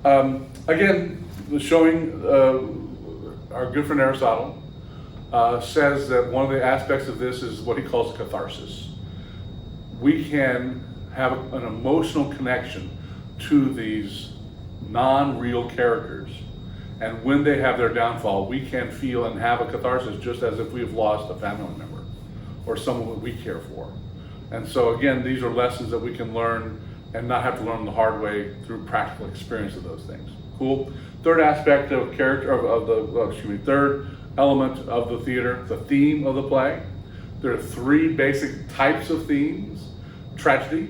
Again, the showing our good friend Aristotle says that one of the aspects of this is what he calls catharsis. We can have an emotional connection to these non-real characters, and when they have their downfall, we can feel and have a catharsis just as if we've lost a family member or someone that we care for. And so again, these are lessons that we can learn and not have to learn the hard way through practical experience of those things. Cool. Third aspect of character third element of the theater, the theme of the play. There are three basic types of themes. Tragedy,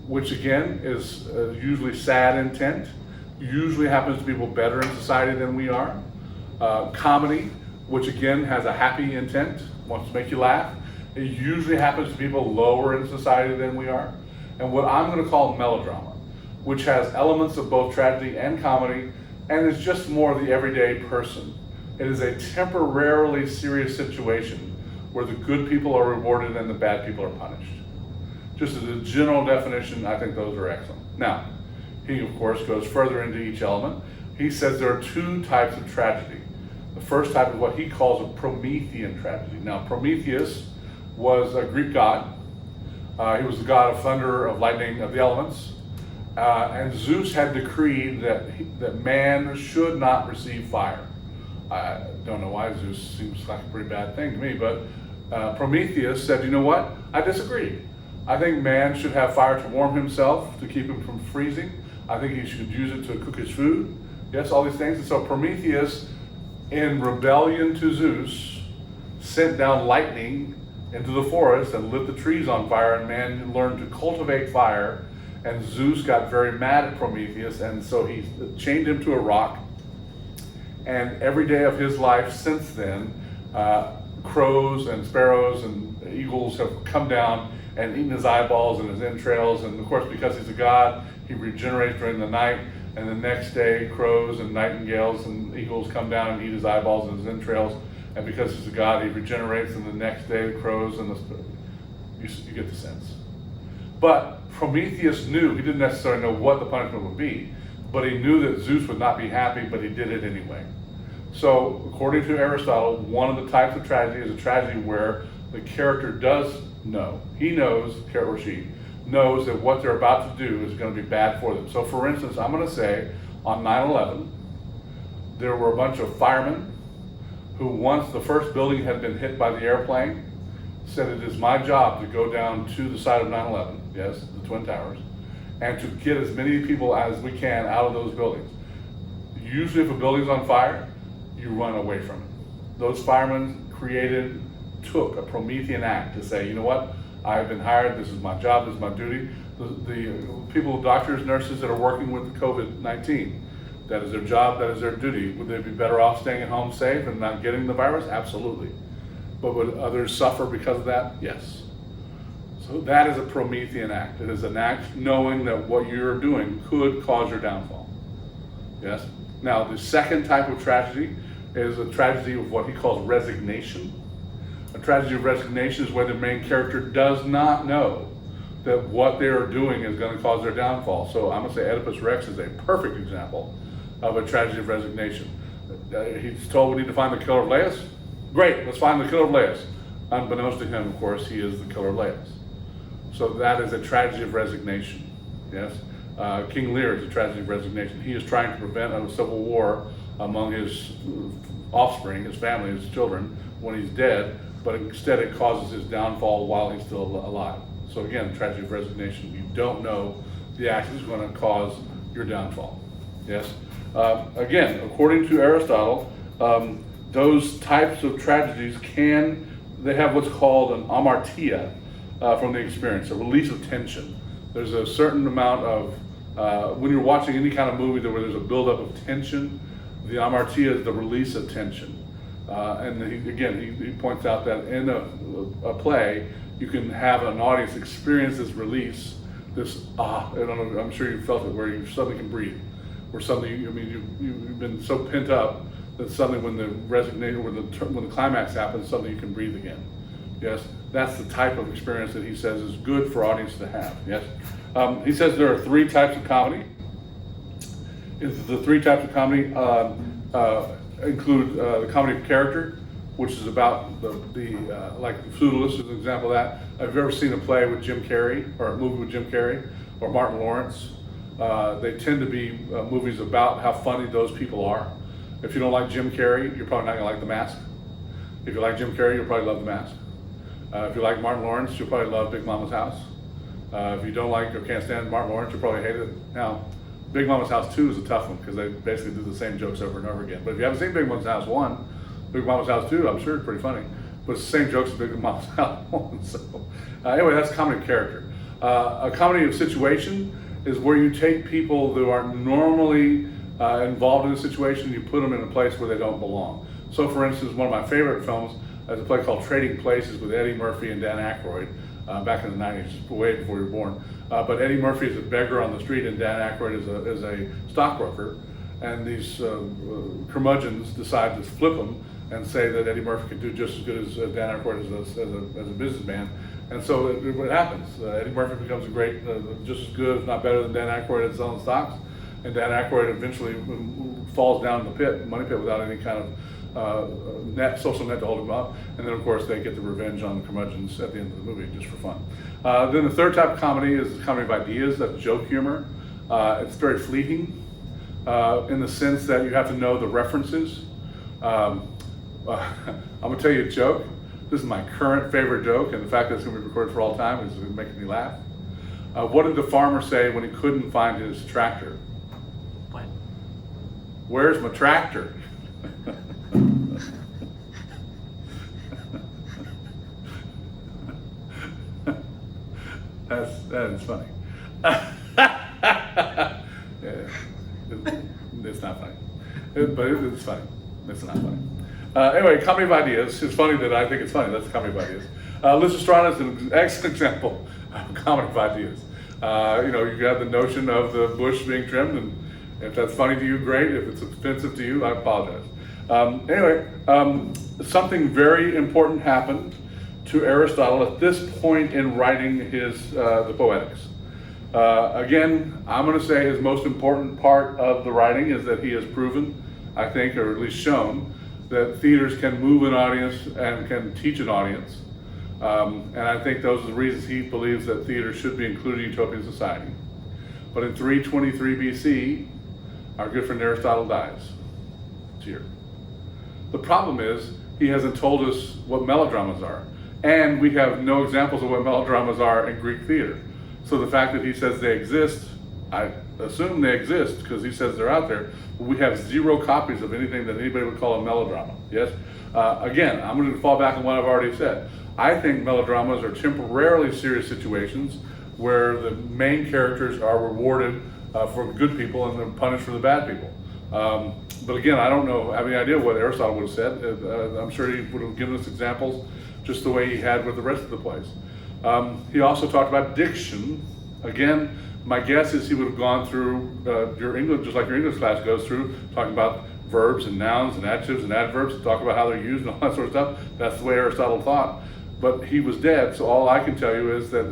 which again is usually sad intent, usually happens to people better in society than we are. Comedy, which again has a happy intent, wants to make you laugh. It usually happens to people lower in society than we are. And what I'm going to call melodrama, which has elements of both tragedy and comedy, and is just more the everyday person. It is a temporarily serious situation where the good people are rewarded and the bad people are punished. Just as a general definition, I think those are excellent. Now, he of course goes further into each element. He says there are two types of tragedy. The first type is what he calls a Promethean tragedy. Now, Prometheus was a Greek god. He was the god of thunder, of lightning, of the elements. And Zeus had decreed that man should not receive fire. I don't know why. Zeus seems like a pretty bad thing to me, but Prometheus said, you know what? I disagree. I think man should have fire to warm himself, to keep him from freezing. I think he should use it to cook his food. Yes, all these things. And so Prometheus, in rebellion to Zeus, sent down lightning into the forest and lit the trees on fire, and man learned to cultivate fire. And Zeus got very mad at Prometheus, and so he chained him to a rock. And every day of his life since then, crows and sparrows and eagles have come down and eaten his eyeballs and his entrails. And of course, because he's a god, he regenerates during the night. And the next day, crows and nightingales and eagles come down and eat his eyeballs and his entrails. And because he's a god, he regenerates. And the next day, the crows and you get the sense. But Prometheus knew, he didn't necessarily know what the punishment would be, but he knew that Zeus would not be happy, but he did it anyway. So, according to Aristotle, one of the types of tragedy is a tragedy where the character does know, he knows, or she knows that what they're about to do is going to be bad for them. So, for instance, I'm going to say on 9/11, there were a bunch of firemen who, once the first building had been hit by the airplane, said it is my job to go down to the site of 9/11, yes, the Twin Towers, and to get as many people as we can out of those buildings. Usually if a building's on fire, you run away from it. Those firemen took a Promethean act to say, you know what, I've been hired, this is my job, this is my duty. The people, doctors, nurses that are working with the COVID-19, that is their job, that is their duty. Would they be better off staying at home safe and not getting the virus? Absolutely. But would others suffer because of that? Yes. So that is a Promethean act. It is an act knowing that what you're doing could cause your downfall. Yes? Now, the second type of tragedy is a tragedy of what he calls resignation. A tragedy of resignation is where the main character does not know that what they are doing is going to cause their downfall. So I'm going to say Oedipus Rex is a perfect example of a tragedy of resignation. He's told we need to find the killer of Laius. Great, let's find the killer of Laius. Unbeknownst to him, of course, he is the killer of Laius. So that is a tragedy of resignation. Yes, King Lear is a tragedy of resignation. He is trying to prevent a civil war among his offspring, his family, his children, when he's dead, but instead it causes his downfall while he's still alive. So again, tragedy of resignation. You don't know the act is going to cause your downfall. Yes. Again, according to Aristotle, those types of tragedies they have what's called an amartia from the experience, a release of tension. There's a certain amount of, when you're watching any kind of movie where there's a buildup of tension, the amartia is the release of tension. And he points out that in a play, you can have an audience experience this release, I don't know, I'm sure you felt it, where you suddenly can breathe, where suddenly, you've been so pent up that suddenly when the resignation, when the climax happens, suddenly you can breathe again. Yes, that's the type of experience that he says is good for audience to have. Yes, he says there are three types of comedy. is the three types of comedy include the comedy of character, which is about the like The Feudalist is an example of that. Have you ever seen a play with Jim Carrey, or a movie with Jim Carrey, or Martin Lawrence? They tend to be movies about how funny those people are. If you don't like Jim Carrey, you're probably not gonna like The Mask. If you like Jim Carrey, you'll probably love The Mask. If you like Martin Lawrence, you'll probably love Big Mama's House. If you don't like or can't stand Martin Lawrence, you'll probably hate it. Now, Big Mama's House 2 is a tough one because they basically do the same jokes over and over again. But if you haven't seen Big Mama's House 1, Big Mama's House 2, I'm sure it's pretty funny. But it's the same jokes as Big Mama's House 1. So, anyway, that's comedy of character. A comedy of situation is where you take people who are normally involved in a situation, you put them in a place where they don't belong. So, for instance, one of my favorite films is a play called Trading Places with Eddie Murphy and Dan Aykroyd back in the 90s, way before you were born. But Eddie Murphy is a beggar on the street and Dan Aykroyd is a stockbroker. And these curmudgeons decide to flip him and say that Eddie Murphy can do just as good as Dan Aykroyd as a businessman. And so what happens? Eddie Murphy becomes a great, just as good, if not better than Dan Aykroyd at selling stocks. And Dan Aykroyd eventually falls down in the money pit, without any kind of social net to hold him up. And then, of course, they get the revenge on the curmudgeons at the end of the movie, just for fun. Then the third type of comedy is the comedy of ideas. That's joke humor. It's very fleeting in the sense that you have to know the references. I'm going to tell you a joke. This is my current favorite joke, and the fact that it's going to be recorded for all time is making me laugh. What did the farmer say when he couldn't find his tractor? What? Where's my tractor? That is funny. Yeah, it's not funny, but it's funny. It's not funny. Anyway, comedy of ideas. It's funny that I think it's funny. That's the comedy of ideas. Lysistrata is an excellent example of comedy of ideas. You got the notion of the bush being trimmed, and if that's funny to you, great. If it's offensive to you, I apologize. Something very important happened to Aristotle at this point in writing his the Poetics. Again, I'm going to say his most important part of the writing is that he has proven, I think, or at least shown, that theaters can move an audience and can teach an audience. And I think those are the reasons he believes that theater should be included in utopian society. But in 323 BC, our good friend Aristotle dies. It's here. The problem is, he hasn't told us what melodramas are. And we have no examples of what melodramas are in Greek theater. So the fact that he says they exist, I assume they exist because he says they're out there, but we have zero copies of anything that anybody would call a melodrama. Yes? Again, I'm going to fall back on what I've already said. I think melodramas are temporarily serious situations where the main characters are rewarded for the good people and they're punished for the bad people. But again, I don't have any idea what Aristotle would have said. I'm sure he would have given us examples just the way he had with the rest of the plays. He also talked about diction. Again, my guess is he would have gone through your English, just like your English class goes through, talking about verbs and nouns and adjectives and adverbs, talk about how they're used and all that sort of stuff. That's the way Aristotle thought. But he was dead, so all I can tell you is that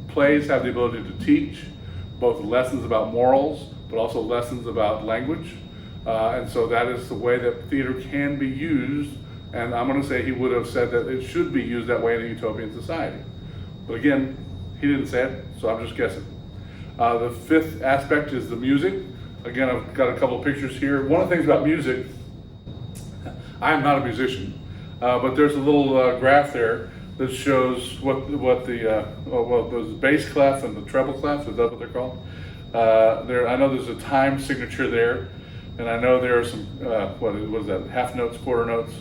plays have the ability to teach both lessons about morals, but also lessons about language. And so that is the way that theater can be used. And I'm going to say he would have said that it should be used that way in a utopian society. But again, he didn't say it, so I'm just guessing. The fifth aspect is the music. Again, I've got a couple of pictures here. One of the things about music, I am not a musician, but there's a little graph there that shows what the bass clef and the treble clef, is that what they're called? I know there's a time signature there, and I know there are some, what is that, half notes, quarter notes,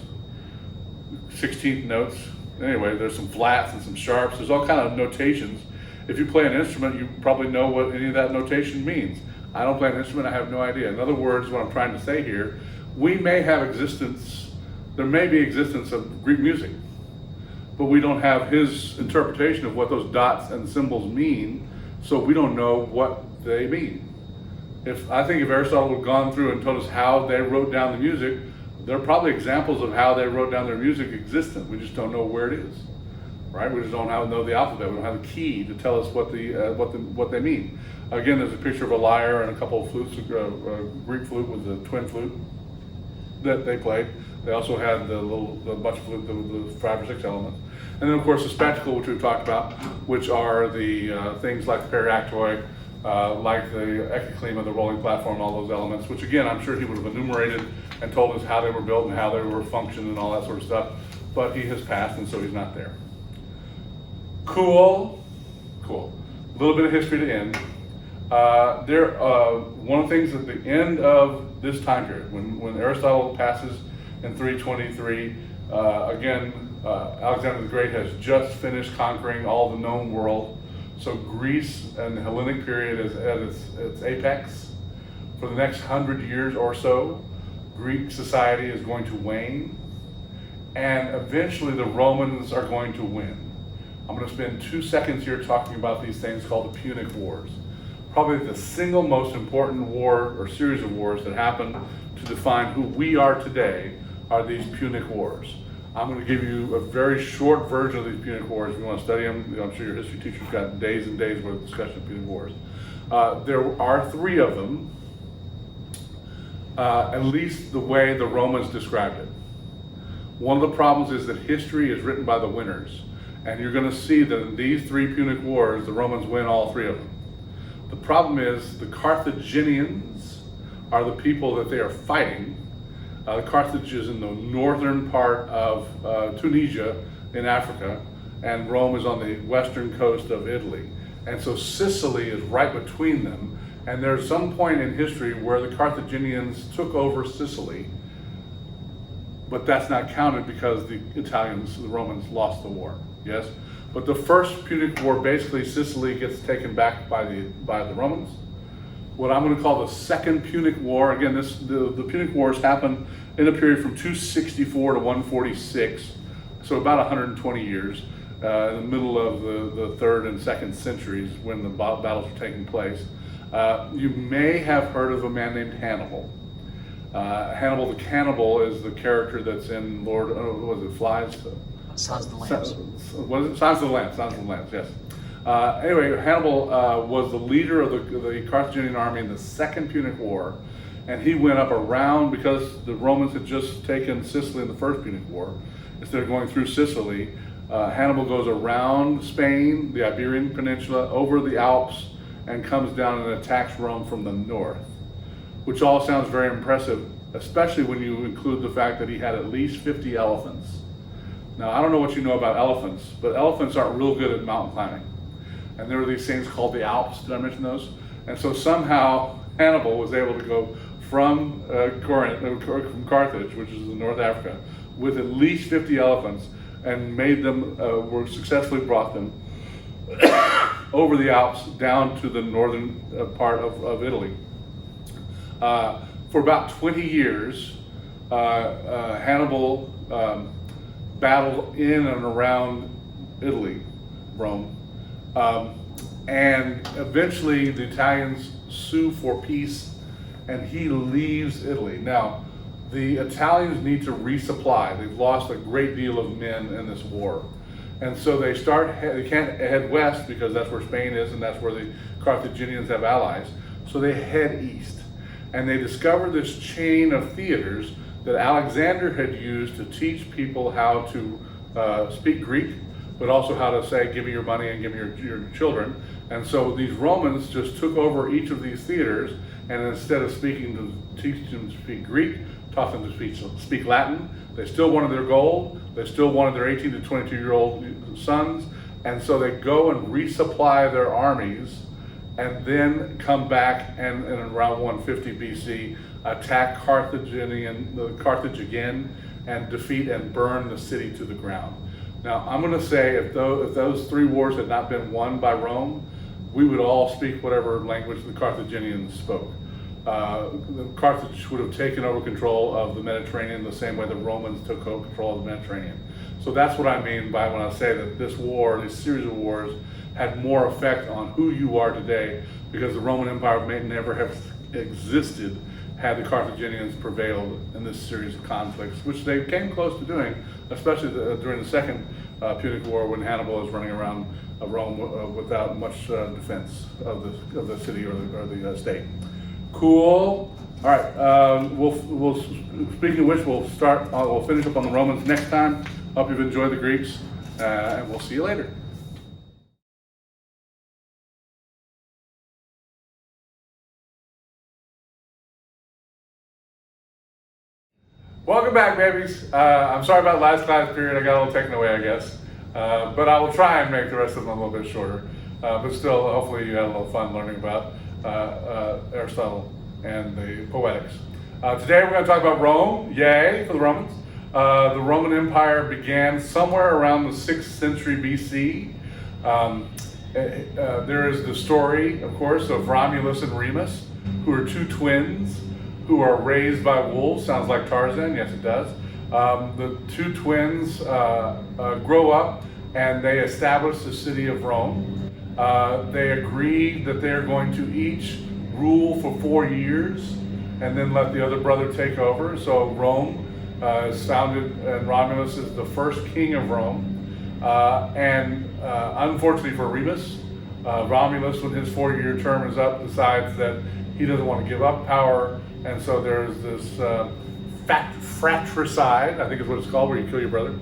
16th notes. Anyway, there's some flats and some sharps. There's all kind of notations. If you play an instrument, you probably know what any of that notation means. I don't play an instrument, I have no idea. In other words, what I'm trying to say here, we may have existence, there may be existence of Greek music, but we don't have his interpretation of what those dots and symbols mean, so we don't know what they mean. I think if Aristotle had gone through and told us how they wrote down the music, there are probably examples of how they wrote down their music existent. We just don't know where it is, right? We just don't know the alphabet. We don't have the key to tell us what they mean. Again, there's a picture of a lyre and a couple of flutes. Greek flute with the twin flute that they played. They also had the bunch of flute, the 5 or 6 elements. And then of course the spectacle, which we've talked about, which are the things like the periactoi, like the ecoclema, the rolling platform, all those elements, which again, I'm sure he would have enumerated and told us how they were built and how they were functioned and all that sort of stuff, but he has passed and so he's not there. Cool. A little bit of history to end. One of the things at the end of this time period, when Aristotle passes in 323, again, Alexander the Great has just finished conquering all the known world. So Greece and the Hellenic period is at its apex. For the next 100 years or so, Greek society is going to wane, and eventually the Romans are going to win. I'm going to spend 2 seconds here talking about these things called the Punic Wars. Probably the single most important war or series of wars that happened to define who we are today are these Punic Wars. I'm going to give you a very short version of these Punic Wars. If you want to study them, I'm sure your history teacher's got days and days worth of discussion of Punic Wars. There are 3 of them, at least the way the Romans described it. One of the problems is that history is written by the winners. And you're going to see that in these 3 Punic Wars, the Romans win all 3 of them. The problem is the Carthaginians are the people that they are fighting. Carthage is in the northern part of Tunisia in Africa, and Rome is on the western coast of Italy. And so Sicily is right between them. And there's some point in history where the Carthaginians took over Sicily, but that's not counted because the Romans lost the war. Yes, but the first Punic War, basically Sicily gets taken back by the Romans. What I'm going to call the Second Punic War, again, the Punic Wars happened in a period from 264 to 146, so about 120 years, in the middle of the 3rd and 2nd centuries when the battles were taking place. You may have heard of a man named Hannibal. Hannibal the Cannibal is the character that's in Lord, Silence of the Lambs. What is it? Silence of the Lambs, yes. Anyway, Hannibal was the leader of the Carthaginian army in the Second Punic War, and he went up around, because the Romans had just taken Sicily in the First Punic War. Instead of going through Sicily, Hannibal goes around Spain, the Iberian Peninsula, over the Alps, and comes down and attacks Rome from the north, which all sounds very impressive, especially when you include the fact that he had at least 50 elephants. Now, I don't know what you know about elephants, but elephants aren't real good at mountain climbing. And there are these things called the Alps. Did I mention those? And so somehow Hannibal was able to go from Carthage, which is in North Africa, with at least 50 elephants, and successfully brought them over the Alps down to the northern part of Italy. For about 20 years, Hannibal battled in and around Italy, Rome, and eventually the Italians sue for peace, and he leaves Italy. Now, the Italians need to resupply. They've lost a great deal of men in this war, and so they can't head west because that's where Spain is and that's where the Carthaginians have allies. So they head east, and they discover this chain of theaters that Alexander had used to teach people how to speak Greek, but also how to say, give me your money and give me your children. And so these Romans just took over each of these theaters, and instead of teaching them to speak Greek, taught them to speak Latin. They still wanted their gold. They still wanted their 18 to 22-year-old sons. And so they go and resupply their armies, and then come back and in around 150 BC, attack Carthage again, and defeat and burn the city to the ground. Now, I'm going to say if those 3 wars had not been won by Rome, we would all speak whatever language the Carthaginians spoke. Carthage would have taken over control of the Mediterranean the same way the Romans took over control of the Mediterranean. So that's what I mean by when I say that this series of wars, had more effect on who you are today, because the Roman Empire may never have existed had the Carthaginians prevailed in this series of conflicts, which they came close to doing especially during the Second Punic War, when Hannibal was running around Rome without much defense of the city or the state. Cool. All right. We'll speaking of which, we'll start. We'll finish up on the Romans next time. Hope you've enjoyed the Greeks, and we'll see you later. Welcome back, babies. I'm sorry about last class period. I got a little taken away, I guess. But I will try and make the rest of them a little bit shorter. But still, hopefully you had a little fun learning about Aristotle and the Poetics. Today we're going to talk about Rome. Yay for the Romans. The Roman Empire began somewhere around the 6th century BC. There is the story, of course, of Romulus and Remus, who are two twins who are raised by wolves. Sounds like Tarzan. Yes, it does. The two twins grow up and they establish the city of Rome. They agree that they're going to each rule for 4 years and then let the other brother take over. So Rome is founded, and Romulus is the first king of Rome. Unfortunately for Remus, Romulus, when his 4-year term is up, decides that he doesn't want to give up power. And so there's this fratricide, I think is what it's called, where you kill your brother.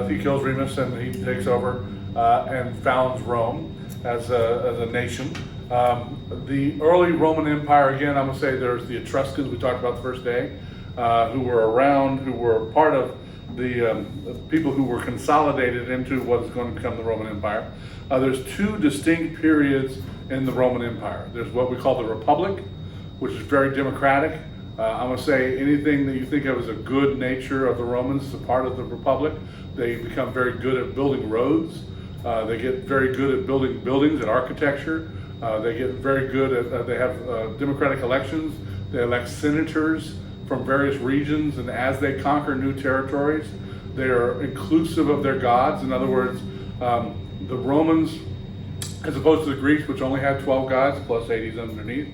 He kills Remus and he takes over and founds Rome as a nation. The early Roman Empire, again, I'm going to say there's the Etruscans we talked about the first day, who were around, who were part of the people who were consolidated into what is going to become the Roman Empire. There's two distinct periods in the Roman Empire. There's what we call the Republic, which is very democratic. I'm going to say anything that you think of as a good nature of the Romans is a part of the Republic. They become very good at building roads. They get very good at building buildings and architecture. They get very good at, they have democratic elections. They elect senators from various regions, and as they conquer new territories, they are inclusive of their gods. In other words, the Romans, as opposed to the Greeks, which only had 12 gods plus 80s underneath,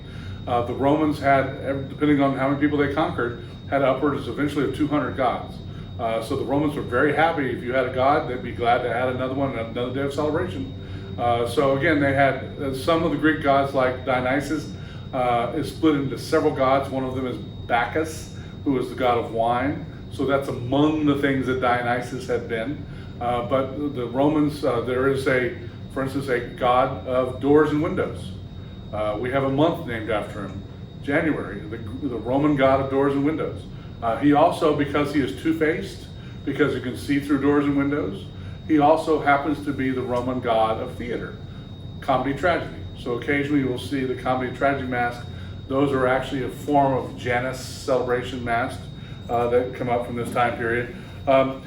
the Romans had, depending on how many people they conquered, had upwards eventually of 200 gods. So the Romans were very happy if you had a god, they'd be glad to add another one, another day of celebration. So again, they had some of the Greek gods, like Dionysus, is split into several gods. One of them is Bacchus, who is the god of wine. So that's among the things that Dionysus had been. But the Romans, there is for instance, a god of doors and windows. We have a month named after him, January, the Roman god of doors and windows. He also, because he is two-faced, because he can see through doors and windows, he also happens to be the Roman god of theater, comedy tragedy. So occasionally you will see the comedy tragedy mask. Those are actually a form of Janus celebration masks that come up from this time period. The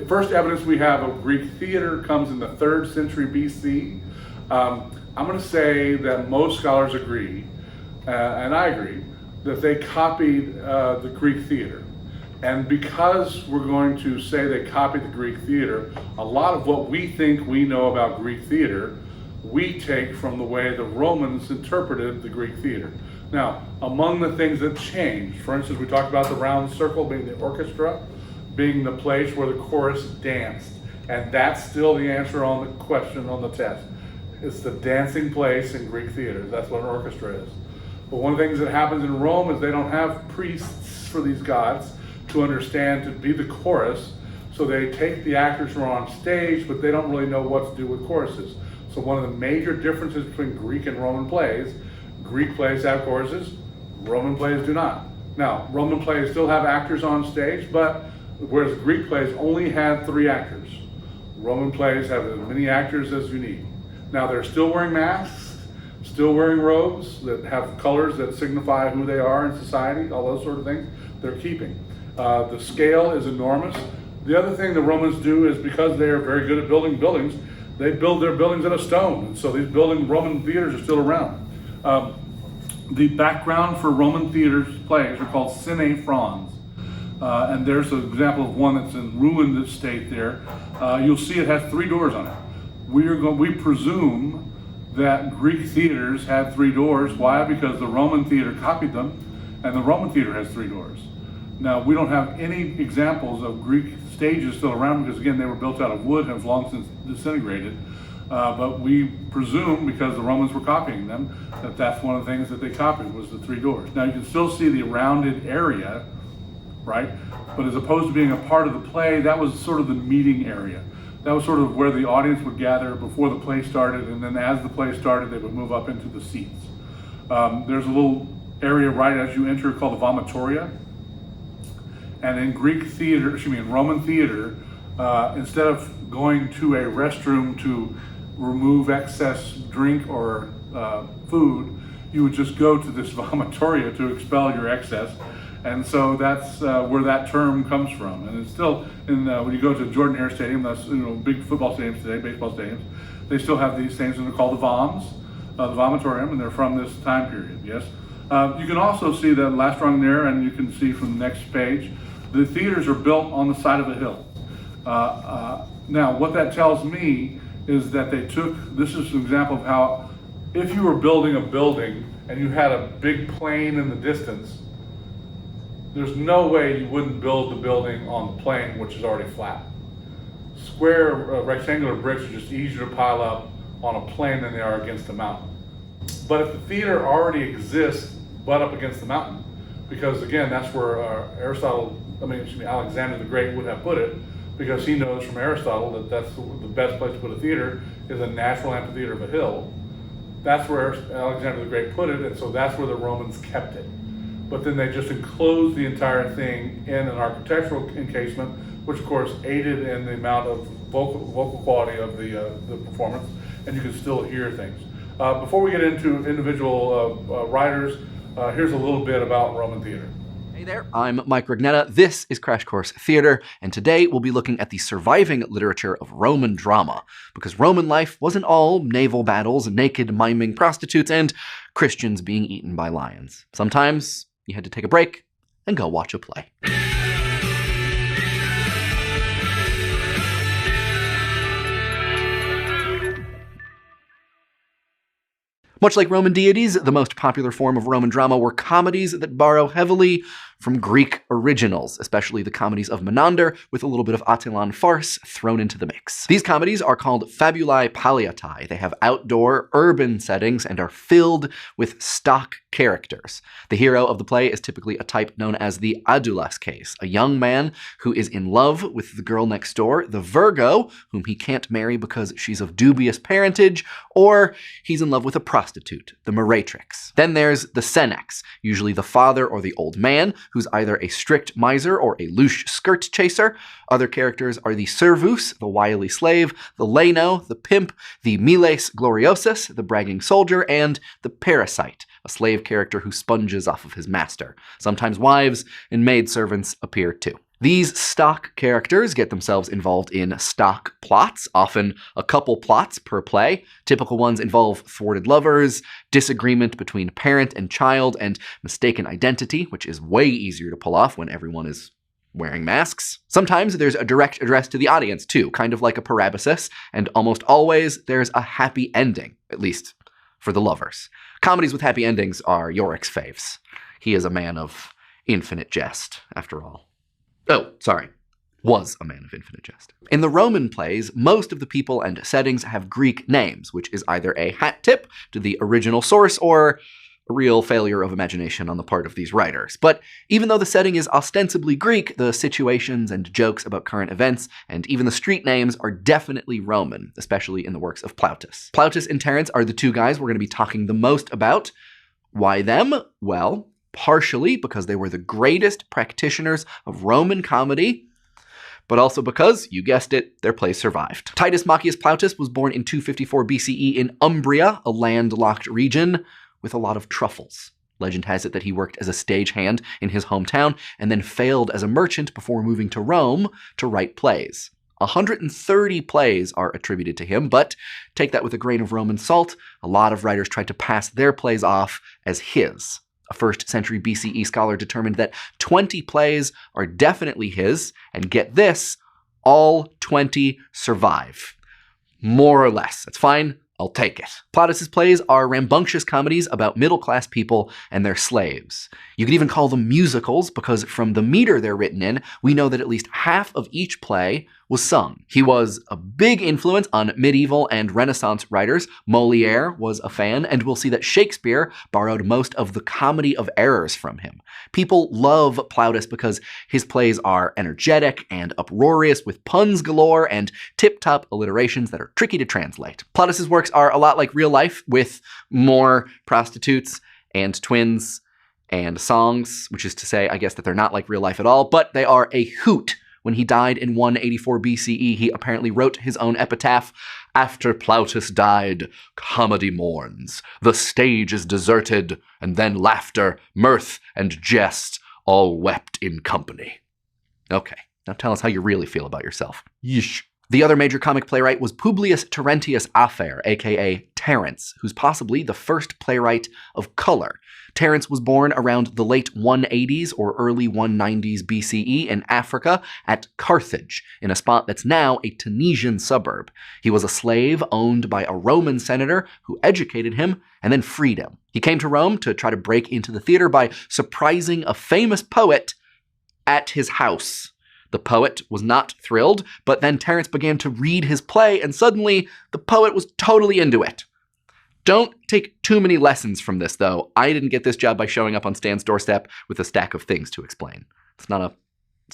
first evidence we have of Greek theater comes in the 3rd century BC. I'm going to say that most scholars agree, and I agree, that they copied the Greek theater. And because we're going to say they copied the Greek theater, a lot of what we think we know about Greek theater, we take from the way the Romans interpreted the Greek theater. Now, among the things that changed, for instance, we talked about the round circle being the orchestra, being the place where the chorus danced. And that's still the answer on the question on the test. It's the dancing place in Greek theater. That's what an orchestra is. But one of the things that happens in Rome is they don't have priests for these gods to understand to be the chorus. So they take the actors who are on stage, but they don't really know what to do with choruses. So one of the major differences between Greek and Roman plays, Greek plays have choruses, Roman plays do not. Now, Roman plays still have actors on stage, but whereas Greek plays only had 3 actors, Roman plays have as many actors as you need. Now, they're still wearing masks, still wearing robes that have colors that signify who they are in society, all those sort of things they're keeping. The scale is enormous. The other thing the Romans do is, because they are very good at building buildings, they build their buildings out of stone. And so these Roman theaters are still around. The background for Roman theaters plays are called sine frons. And there's an example of one that's in ruined state there. You'll see it has 3 doors on it. We presume that Greek theaters had 3 doors. Why? Because the Roman theater copied them, and the Roman theater has 3 doors. Now, we don't have any examples of Greek stages still around because, again, they were built out of wood and have long since disintegrated. But we presume, because the Romans were copying them, that that's one of the things that they copied was the three doors. Now, you can still see the rounded area, right? But as opposed to being a part of the play, that was sort of the meeting area. That was sort of where the audience would gather before the play started, and then as the play started, they would move up into the seats. There's a little area right as you enter called the vomitoria. And in in Roman theater, instead of going to a restroom to remove excess drink or food, you would just go to this vomitoria to expel your excess. And so that's where that term comes from. And it's still, when you go to Jordan Hare Stadium, that's big football stadiums today, baseball stadiums, they still have these things, and they're called the voms, the vomitorium, and they're from this time period, yes? You can also see the last rung there, and you can see from the next page, the theaters are built on the side of a hill. Now, what that tells me is that this is an example of how, if you were building a building and you had a big plain in the distance, there's no way you wouldn't build the building on the plain, which is already flat. Square, rectangular bricks are just easier to pile up on a plain than they are against a mountain. But if the theater already exists, butt up against the mountain, because again, that's where Alexander the Great would have put it, because he knows from Aristotle that that's the best place to put a theater is a natural amphitheater of a hill. That's where Alexander the Great put it, and so that's where the Romans kept it. But then they just enclosed the entire thing in an architectural encasement, which of course aided in the amount of vocal quality of the performance, and you can still hear things. Before we get into individual writers, here's a little bit about Roman theater. Hey there, I'm Mike Rignetta. This is Crash Course Theater, and today we'll be looking at the surviving literature of Roman drama, because Roman life wasn't all naval battles, naked miming prostitutes, and Christians being eaten by lions. Sometimes you had to take a break and go watch a play. Much like Roman deities, the most popular form of Roman drama were comedies that borrow heavily from Greek originals, especially the comedies of Menander, with a little bit of Attilan farce thrown into the mix. These comedies are called fabulae palliatae. They have outdoor, urban settings and are filled with stock characters. The hero of the play is typically a type known as the adulas case, a young man who is in love with the girl next door, the Virgo, whom he can't marry because she's of dubious parentage, or he's in love with a prostitute, the meretrix. Then there's the senex, usually the father or the old man, who's either a strict miser or a louche skirt chaser. Other characters are the servus, the wily slave, the leno, the pimp, the miles gloriosus, the bragging soldier, and the parasite, a slave character who sponges off of his master. Sometimes wives and maidservants appear too. These stock characters get themselves involved in stock plots, often a couple plots per play. Typical ones involve thwarted lovers, disagreement between parent and child, and mistaken identity, which is way easier to pull off when everyone is wearing masks. Sometimes there's a direct address to the audience too, kind of like a parabasis, and almost always there's a happy ending, at least for the lovers. Comedies with happy endings are Yorick's faves. He is a man of infinite jest, after all. Oh, sorry. Was a man of infinite jest. In the Roman plays, most of the people and settings have Greek names, which is either a hat tip to the original source or a real failure of imagination on the part of these writers. But even though the setting is ostensibly Greek, the situations and jokes about current events, and even the street names are definitely Roman, especially in the works of Plautus. Plautus and Terence are the two guys we're going to be talking the most about. Why them? Well, partially because they were the greatest practitioners of Roman comedy, but also because, you guessed it, their plays survived. Titus Macius Plautus was born in 254 BCE in Umbria, a landlocked region with a lot of truffles. Legend has it that he worked as a stagehand in his hometown and then failed as a merchant before moving to Rome to write plays. 130 plays are attributed to him, but take that with a grain of Roman salt. A lot of writers tried to pass their plays off as his. A 1st century BCE scholar determined that 20 plays are definitely his, and get this, all 20 survive. More or less. It's fine. I'll take it. Plautus's plays are rambunctious comedies about middle-class people and their slaves. You could even call them musicals, because from the meter they're written in, we know that at least half of each play was sung. He was a big influence on medieval and Renaissance writers. Molière was a fan, and we'll see that Shakespeare borrowed most of the comedy of errors from him. People love Plautus because his plays are energetic and uproarious, with puns galore and tip-top alliterations that are tricky to translate. Plautus's works are a lot like real life, with more prostitutes and twins and songs, which is to say, I guess, that they're not like real life at all, but they are a hoot. When he died in 184 BCE, he apparently wrote his own epitaph. After Plautus died, comedy mourns. The stage is deserted, and then laughter, mirth, and jest all wept in company. Okay, now tell us how you really feel about yourself. Yeesh. The other major comic playwright was Publius Terentius Afer, aka Terence, who's possibly the first playwright of color. Terence was born around the late 180s or early 190s BCE in Africa at Carthage, in a spot that's now a Tunisian suburb. He was a slave owned by a Roman senator who educated him and then freed him. He came to Rome to try to break into the theater by surprising a famous poet at his house. The poet was not thrilled, but then Terence began to read his play, and suddenly the poet was totally into it. Don't take too many lessons from this, though. I didn't get this job by showing up on Stan's doorstep with a stack of things to explain. It's not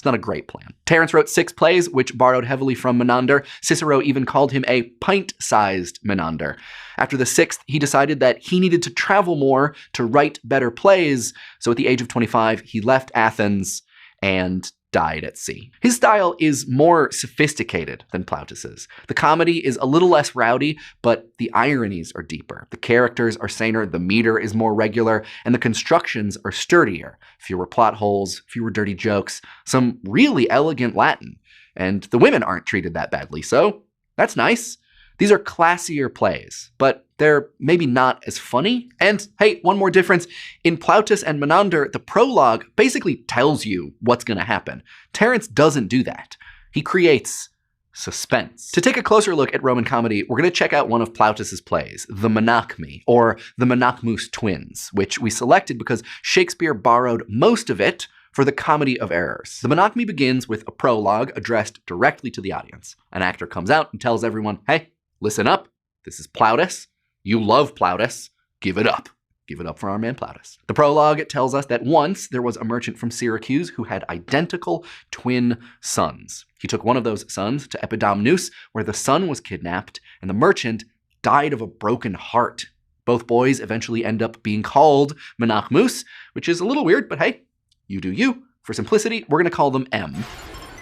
a great plan. Terence wrote 6 plays, which borrowed heavily from Menander. Cicero even called him a pint-sized Menander. After the 6th, he decided that he needed to travel more to write better plays, so at the age of 25, he left Athens and died at sea. His style is more sophisticated than Plautus's. The comedy is a little less rowdy, but the ironies are deeper. The characters are saner, the meter is more regular, and the constructions are sturdier. Fewer plot holes, fewer dirty jokes, some really elegant Latin. And the women aren't treated that badly, so that's nice. These are classier plays, but they're maybe not as funny. And hey, one more difference. In Plautus and Menander, the prologue basically tells you what's going to happen. Terence doesn't do that. He creates suspense. To take a closer look at Roman comedy, we're going to check out one of Plautus's plays, the Menachmi, or the Menachmus Twins, which we selected because Shakespeare borrowed most of it for the comedy of errors. The Menachmi begins with a prologue addressed directly to the audience. An actor comes out and tells everyone, hey, listen up, this is Plautus. You love Plautus. Give it up. Give it up for our man Plautus. The prologue tells us that once there was a merchant from Syracuse who had identical twin sons. He took one of those sons to Epidamnus, where the son was kidnapped, and the merchant died of a broken heart. Both boys eventually end up being called Menachmus, which is a little weird, but hey, you do you. For simplicity, we're going to call them M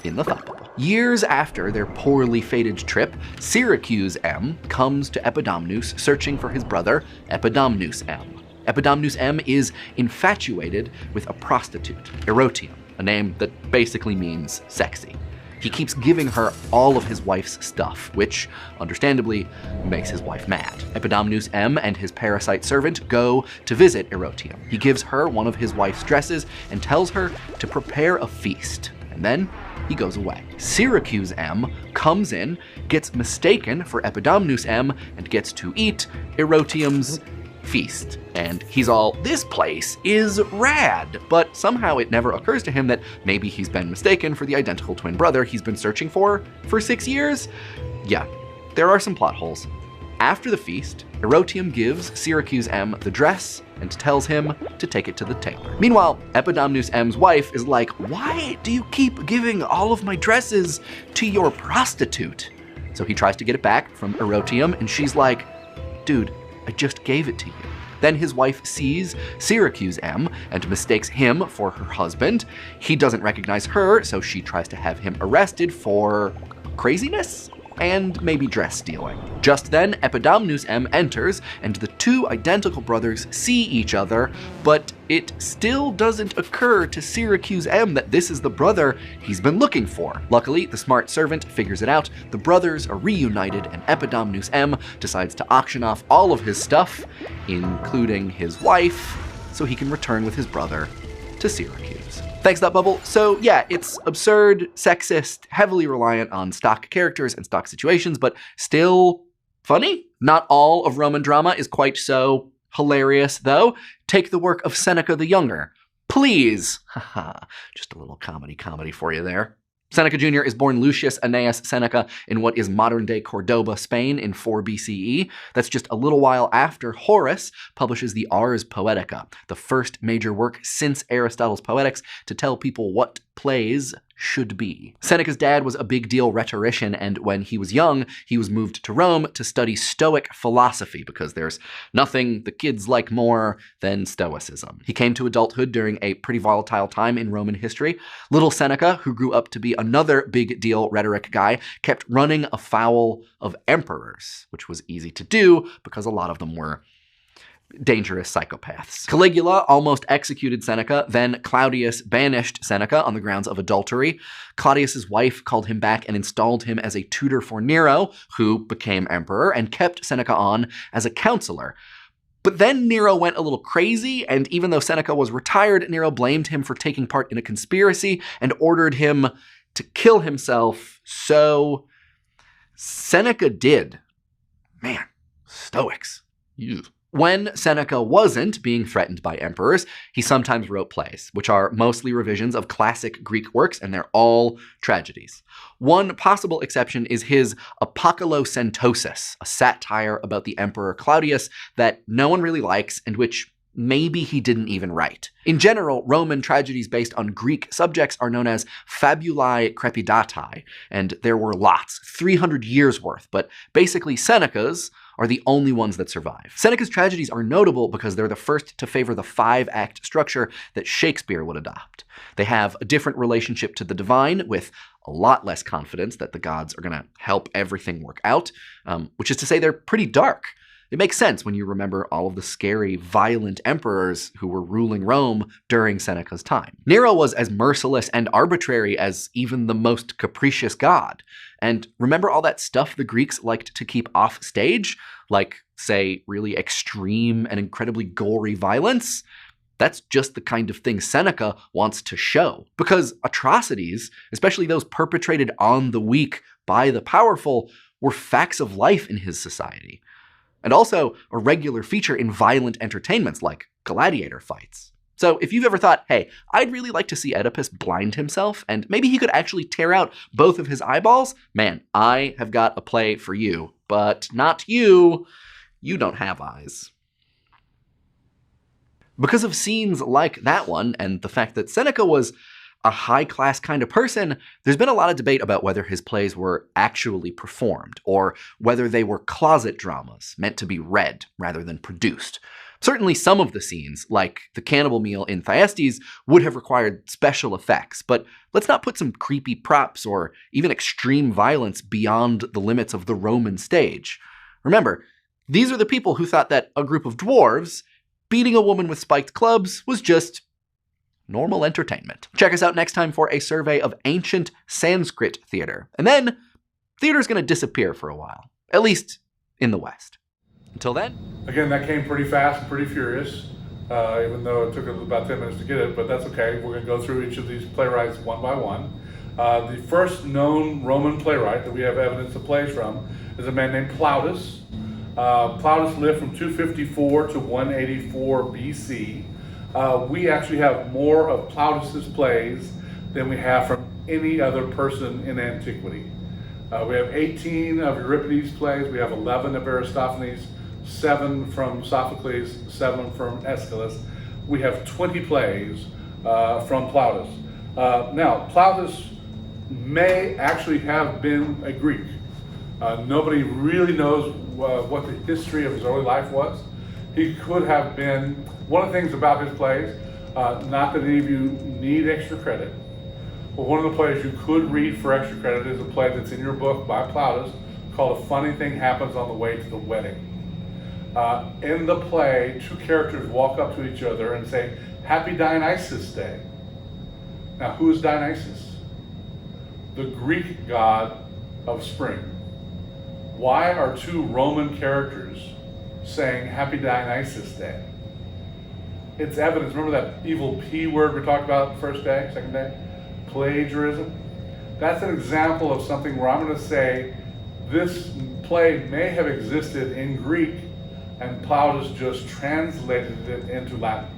in the thought bubble. Years after their poorly fated trip, Syracuse M comes to Epidamnus searching for his brother, Epidamnus M. Epidamnus M is infatuated with a prostitute, Erotium, a name that basically means sexy. He keeps giving her all of his wife's stuff, which, understandably, makes his wife mad. Epidamnus M and his parasite servant go to visit Erotium. He gives her one of his wife's dresses and tells her to prepare a feast, and then he goes away. Syracuse M comes in, gets mistaken for Epidamnus M, and gets to eat Erotium's feast. And he's all, this place is rad, but somehow it never occurs to him that maybe he's been mistaken for the identical twin brother he's been searching for 6 years? Yeah, there are some plot holes. After the feast, Erotium gives Syracuse M the dress and tells him to take it to the tailor. Meanwhile, Epidamnus M's wife is like, why do you keep giving all of my dresses to your prostitute? So he tries to get it back from Erotium, and she's like, dude, I just gave it to you. Then his wife sees Syracuse M and mistakes him for her husband. He doesn't recognize her, so she tries to have him arrested for craziness and maybe dress stealing. Just then, Epidamnus M enters, and the two identical brothers see each other, but it still doesn't occur to Syracuse M that this is the brother he's been looking for. Luckily, the smart servant figures it out, the brothers are reunited, and Epidamnus M decides to auction off all of his stuff, including his wife, so he can return with his brother to Syracuse. Thanks, Thought Bubble. So yeah, it's absurd, sexist, heavily reliant on stock characters and stock situations, but still Funny? Not all of Roman drama is quite so hilarious, though. Take the work of Seneca the Younger. Please. Haha, just a little comedy for you there. Seneca Jr. is born Lucius Annaeus Seneca in what is modern-day Cordoba, Spain in 4 BCE. That's just a little while after Horace publishes the Ars Poetica, the first major work since Aristotle's Poetics to tell people what plays should be. Seneca's dad was a big deal rhetorician, and when he was young, he was moved to Rome to study Stoic philosophy because there's nothing the kids like more than Stoicism. He came to adulthood during a pretty volatile time in Roman history. Little Seneca, who grew up to be another big deal rhetoric guy, kept running afoul of emperors, which was easy to do because a lot of them were dangerous psychopaths. Caligula almost executed Seneca, then Claudius banished Seneca on the grounds of adultery. Claudius's wife called him back and installed him as a tutor for Nero, who became emperor, and kept Seneca on as a counselor. But then Nero went a little crazy, and even though Seneca was retired, Nero blamed him for taking part in a conspiracy and ordered him to kill himself, so Seneca did. Man, Stoics. Ew. When Seneca wasn't being threatened by emperors, he sometimes wrote plays, which are mostly revisions of classic Greek works, and they're all tragedies. One possible exception is his Apocalypsentosis, a satire about the emperor Claudius that no one really likes and which maybe he didn't even write. In general, Roman tragedies based on Greek subjects are known as fabulae crepidatae, and there were lots, 300 years worth, but basically Seneca's are the only ones that survive. Seneca's tragedies are notable because they're the first to favor the 5-act structure that Shakespeare would adopt. They have a different relationship to the divine, with a lot less confidence that the gods are going to help everything work out, which is to say they're pretty dark. It makes sense when you remember all of the scary, violent emperors who were ruling Rome during Seneca's time. Nero was as merciless and arbitrary as even the most capricious god. And remember all that stuff the Greeks liked to keep off stage? Like, say, really extreme and incredibly gory violence? That's just the kind of thing Seneca wants to show. Because atrocities, especially those perpetrated on the weak by the powerful, were facts of life in his society. And also a regular feature in violent entertainments like gladiator fights. So if you've ever thought, hey, I'd really like to see Oedipus blind himself, and maybe he could actually tear out both of his eyeballs, man, I have got a play for you. But not you. You don't have eyes. Because of scenes like that one, and the fact that Seneca was a high-class kind of person, there's been a lot of debate about whether his plays were actually performed, or whether they were closet dramas meant to be read rather than produced. Certainly some of the scenes, like the cannibal meal in Thyestes, would have required special effects, but let's not put some creepy props or even extreme violence beyond the limits of the Roman stage. Remember, these are the people who thought that a group of dwarves beating a woman with spiked clubs was just normal entertainment. Check us out next time for a survey of ancient Sanskrit theater. And then, theater's gonna disappear for a while. At least in the West. Until then. Again, that came pretty fast and pretty furious, even though it took about 10 minutes to get it, but that's okay. We're gonna go through each of these playwrights one by one. The first known Roman playwright that we have evidence of plays from is a man named Plautus. Plautus lived from 254 to 184 BC. We actually have more of Plautus's plays than we have from any other person in antiquity. We have 18 of Euripides' plays, we have 11 of Aristophanes, 7 from Sophocles, 7 from Aeschylus. We have 20 plays from Plautus. Now, Plautus may actually have been a Greek. Nobody really knows what the history of his early life was. He could have been, one of the things about his plays, not that any of you need extra credit, but one of the plays you could read for extra credit is a play that's in your book by Plautus called A Funny Thing Happens on the Way to the Wedding. In the play, 2 characters walk up to each other and say, "Happy Dionysus Day." Now, who is Dionysus? The Greek god of spring. Why are 2 Roman characters saying Happy Dionysus Day? It's evidence. Remember that evil P word we talked about the first day, second day? Plagiarism. That's an example of something where I'm going to say this play may have existed in Greek, and Plautus just translated it into Latin.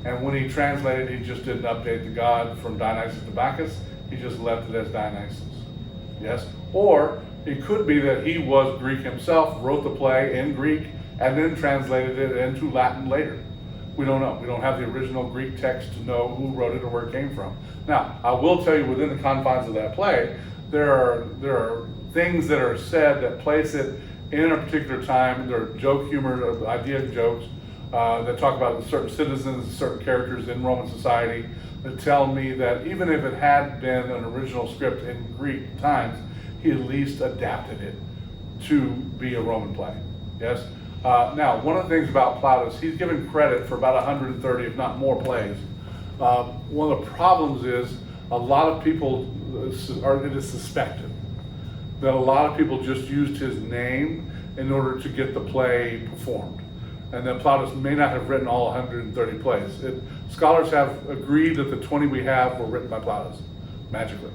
And when he translated, he just didn't update the god from Dionysus to Bacchus. He just left it as Dionysus. Yes? Or it could be that he was Greek himself, wrote the play in Greek, and then translated it into Latin later. We don't know. We don't have the original Greek text to know who wrote it or where it came from. Now, I will tell you, within the confines of that play, there are things that are said that place it in a particular time. There are joke humor, idea jokes that talk about certain citizens, certain characters in Roman society that tell me that even if it had been an original script in Greek times, he at least adapted it to be a Roman play. Yes? Now, one of the things about Plautus, he's given credit for about 130, if not more, plays. One of the problems is a lot of people, it is suspected that a lot of people just used his name in order to get the play performed. And that Plautus may not have written all 130 plays. Scholars have agreed that the 20 we have were written by Plautus, magically.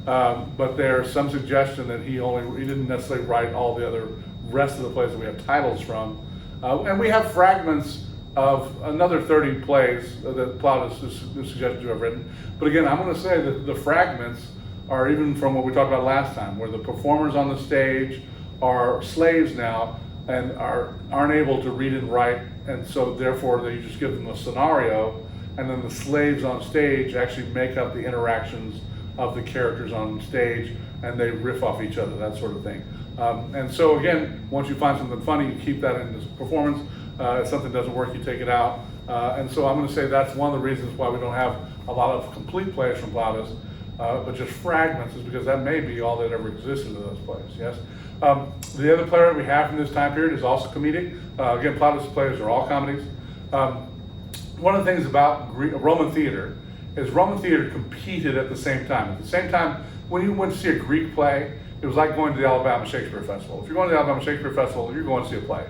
But there's some suggestion that he didn't necessarily write all the other rest of the plays that we have titles from. And we have fragments of another 30 plays that Plautus is suggested to have written. But again, I'm going to say that the fragments are even from what we talked about last time, where the performers on the stage are slaves now and aren't able to read and write, and so therefore they just give them a scenario, and then the slaves on stage actually make up the interactions of the characters on stage, and they riff off each other, that sort of thing. And so again, once you find something funny, you keep that in this performance. If something doesn't work, you take it out. And so I'm going to say that's one of the reasons why we don't have a lot of complete plays from Plautus, but just fragments, is because that may be all that ever existed of those plays. Yes. The other playwright we have from this time period is also comedic. Again, Plautus' plays are all comedies. One of the things about Roman theater is Roman theater competed at the same time. At the same time, when you went to see a Greek play, it was like going to the Alabama Shakespeare Festival. If you're going to the Alabama Shakespeare Festival, you're going to see a play.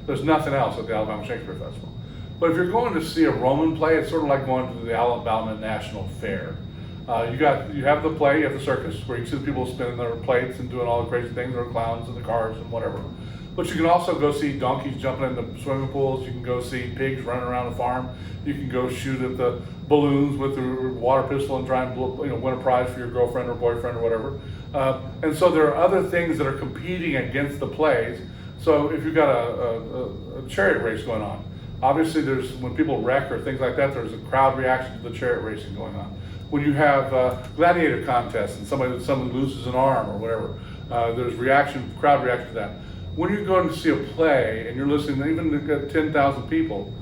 There's nothing else at the Alabama Shakespeare Festival. But if you're going to see a Roman play, it's sort of like going to the Alabama National Fair. You have the play, you have the circus, where you see the people spinning their plates and doing all the crazy things, or clowns in the cars and whatever. But you can also go see donkeys jumping in the swimming pools. You can go see pigs running around the farm. You can go shoot at the balloons with the water pistol and try and win a prize for your girlfriend or boyfriend or whatever. And so there are other things that are competing against the plays. So if you've got a chariot race going on, obviously when people wreck or things like that, there's a crowd reaction to the chariot racing going on. When you have gladiator contests and somebody loses an arm or whatever, there's crowd reaction to that. When you're going to see a play and you're listening, even to 10,000 people,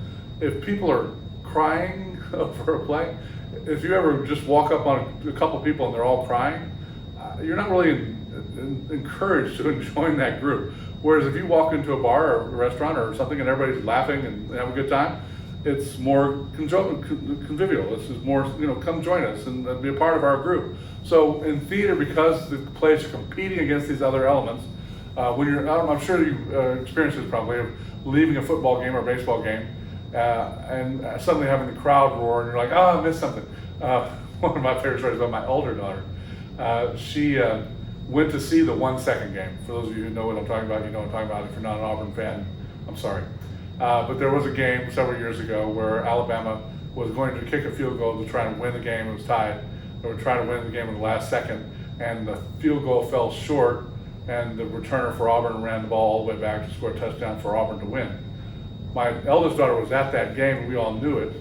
if people are crying over a play, if you ever just walk up on a couple people and they're all crying, you're not really encouraged to join that group. Whereas if you walk into a bar or a restaurant or something and everybody's laughing and having a good time, it's more convivial. This is more, come join us and be a part of our group. So in theater, because the plays are competing against these other elements, when you're, I'm sure you experienced this probably, of leaving a football game or a baseball game and suddenly having the crowd roar and you're like, oh, I missed something. One of my favorite stories about my older daughter, she went to see the 1 second game. For those of you who know what I'm talking about, you know what I'm talking about. If you're not an Auburn fan, I'm sorry. But there was a game several years ago where Alabama was going to kick a field goal to try and win the game. It was tied. They were trying to win the game in the last second, and the field goal fell short, and the returner for Auburn ran the ball all the way back to score a touchdown for Auburn to win. My eldest daughter was at that game, and we all knew it,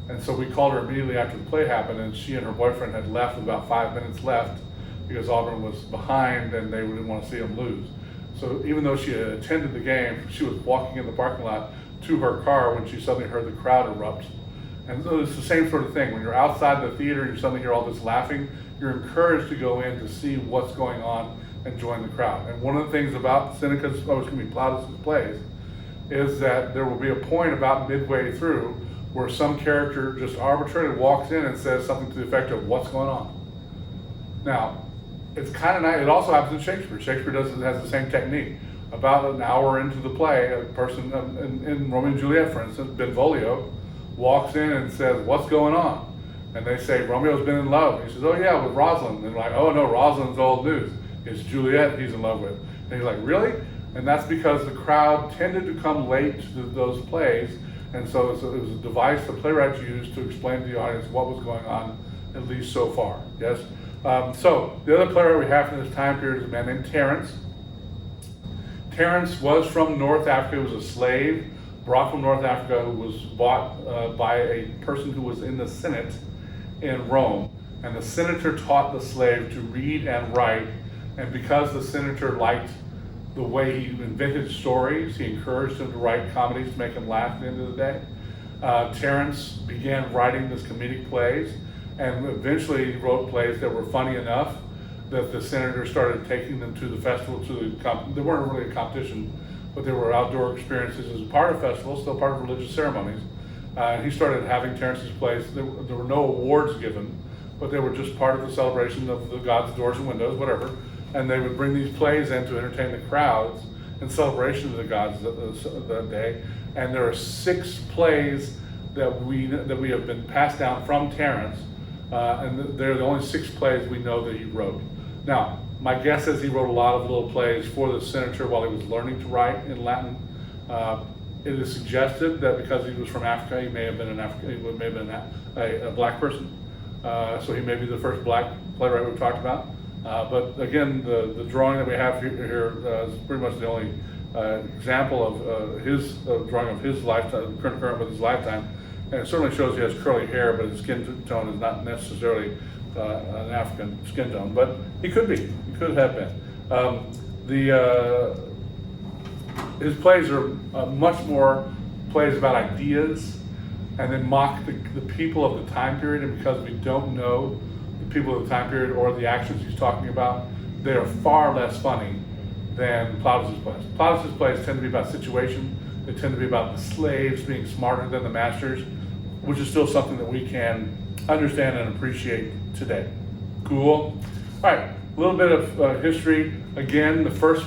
and so we called her immediately after the play happened, and she and her boyfriend had left with about 5 minutes left because Auburn was behind and they didn't want to see them lose. So even though she had attended the game, she was walking in the parking lot to her car when she suddenly heard the crowd erupt. And so it's the same sort of thing. When you're outside the theater and you suddenly hear all this laughing, you're encouraged to go in to see what's going on and join the crowd. And one of the things about Plautus' plays is that there will be a point about midway through where some character just arbitrarily walks in and says something to the effect of what's going on. Now, it's kind of nice. It also happens in Shakespeare. Shakespeare has the same technique. About an hour into the play, a person in Romeo and Juliet, for instance, Benvolio, walks in and says, what's going on? And they say, Romeo's been in love. He says, oh yeah, with Rosalind. And they're like, oh no, Rosalind's old news. It's Juliet he's in love with. And he's like, really? And that's because the crowd tended to come late to those plays, and so it was a device the playwrights used to explain to the audience what was going on, at least so far. Yes. So the other playwright we have in this time period is a man named Terence. Terence was from North Africa. He was a slave brought from North Africa, who was bought by a person who was in the Senate in Rome. And the senator taught the slave to read and write. And because the senator liked the way he invented stories, he encouraged him to write comedies to make him laugh at the end of the day. Terence began writing these comedic plays, and eventually he wrote plays that were funny enough that the senator started taking them to the festival, they weren't really a competition, but they were outdoor experiences as part of festivals, still part of religious ceremonies. And he started having Terence's plays. There were no awards given, but they were just part of the celebration of the gods' doors and windows, whatever. And they would bring these plays in to entertain the crowds in celebration of the gods that day. And there are 6 plays that we have been passed down from Terence, and they're the only 6 plays we know that he wrote. Now, my guess is he wrote a lot of little plays for the senator while he was learning to write in Latin. It is suggested that because he was from Africa, he may have been a black person. So he may be the first black playwright we've talked about. But again, the drawing that we have here is pretty much the only example of his drawing of his lifetime, current with his lifetime. And it certainly shows he has curly hair, but his skin tone is not necessarily an African skin tone, but he could be. He could have been. His plays are much more plays about ideas, and then mock the people of the time period. And because we don't know the people of the time period or the actions he's talking about, they are far less funny than Plautus's plays. Plautus's plays tend to be about situation. They tend to be about the slaves being smarter than the masters, which is still something that we can understand and appreciate today. Cool. All right, a little bit of history. Again, the first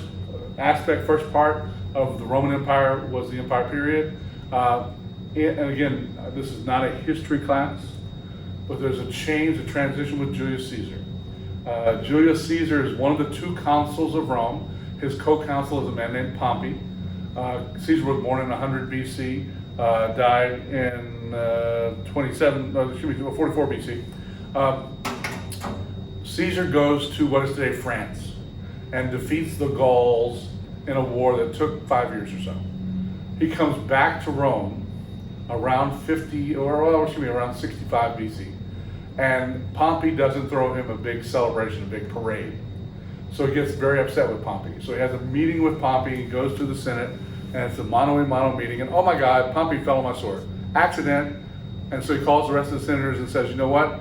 part of the Roman Empire was the Empire period. And again, this is not a history class, but there's a transition with Julius Caesar. Julius Caesar is one of the 2 consuls of Rome. His co-consul is a man named Pompey. Caesar was born in 100 BC, died in 44 BC. Caesar goes to what is today France and defeats the Gauls in a war that took 5 years or so. He comes back to Rome around 65 BC. And Pompey doesn't throw him a big celebration, a big parade. So he gets very upset with Pompey. So he has a meeting with Pompey, he goes to the Senate, and it's a mano-a-mano meeting, and oh my God, Pompey fell on my sword. Accident. And so he calls the rest of the senators and says, you know what?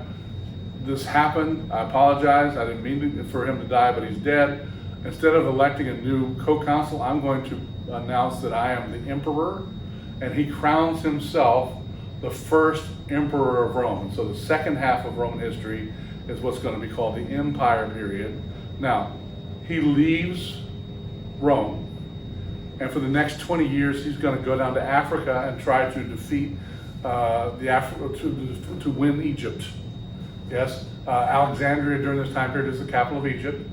This happened, I apologize, I didn't mean for him to die, but he's dead. Instead of electing a new co-consul, I'm going to announce that I am the emperor, and he crowns himself the first emperor of Rome. So the second half of Roman history is what's going to be called the Empire period. Now, he leaves Rome, and for the next 20 years, he's going to go down to Africa and try to defeat to win Egypt. Yes, Alexandria during this time period is the capital of Egypt.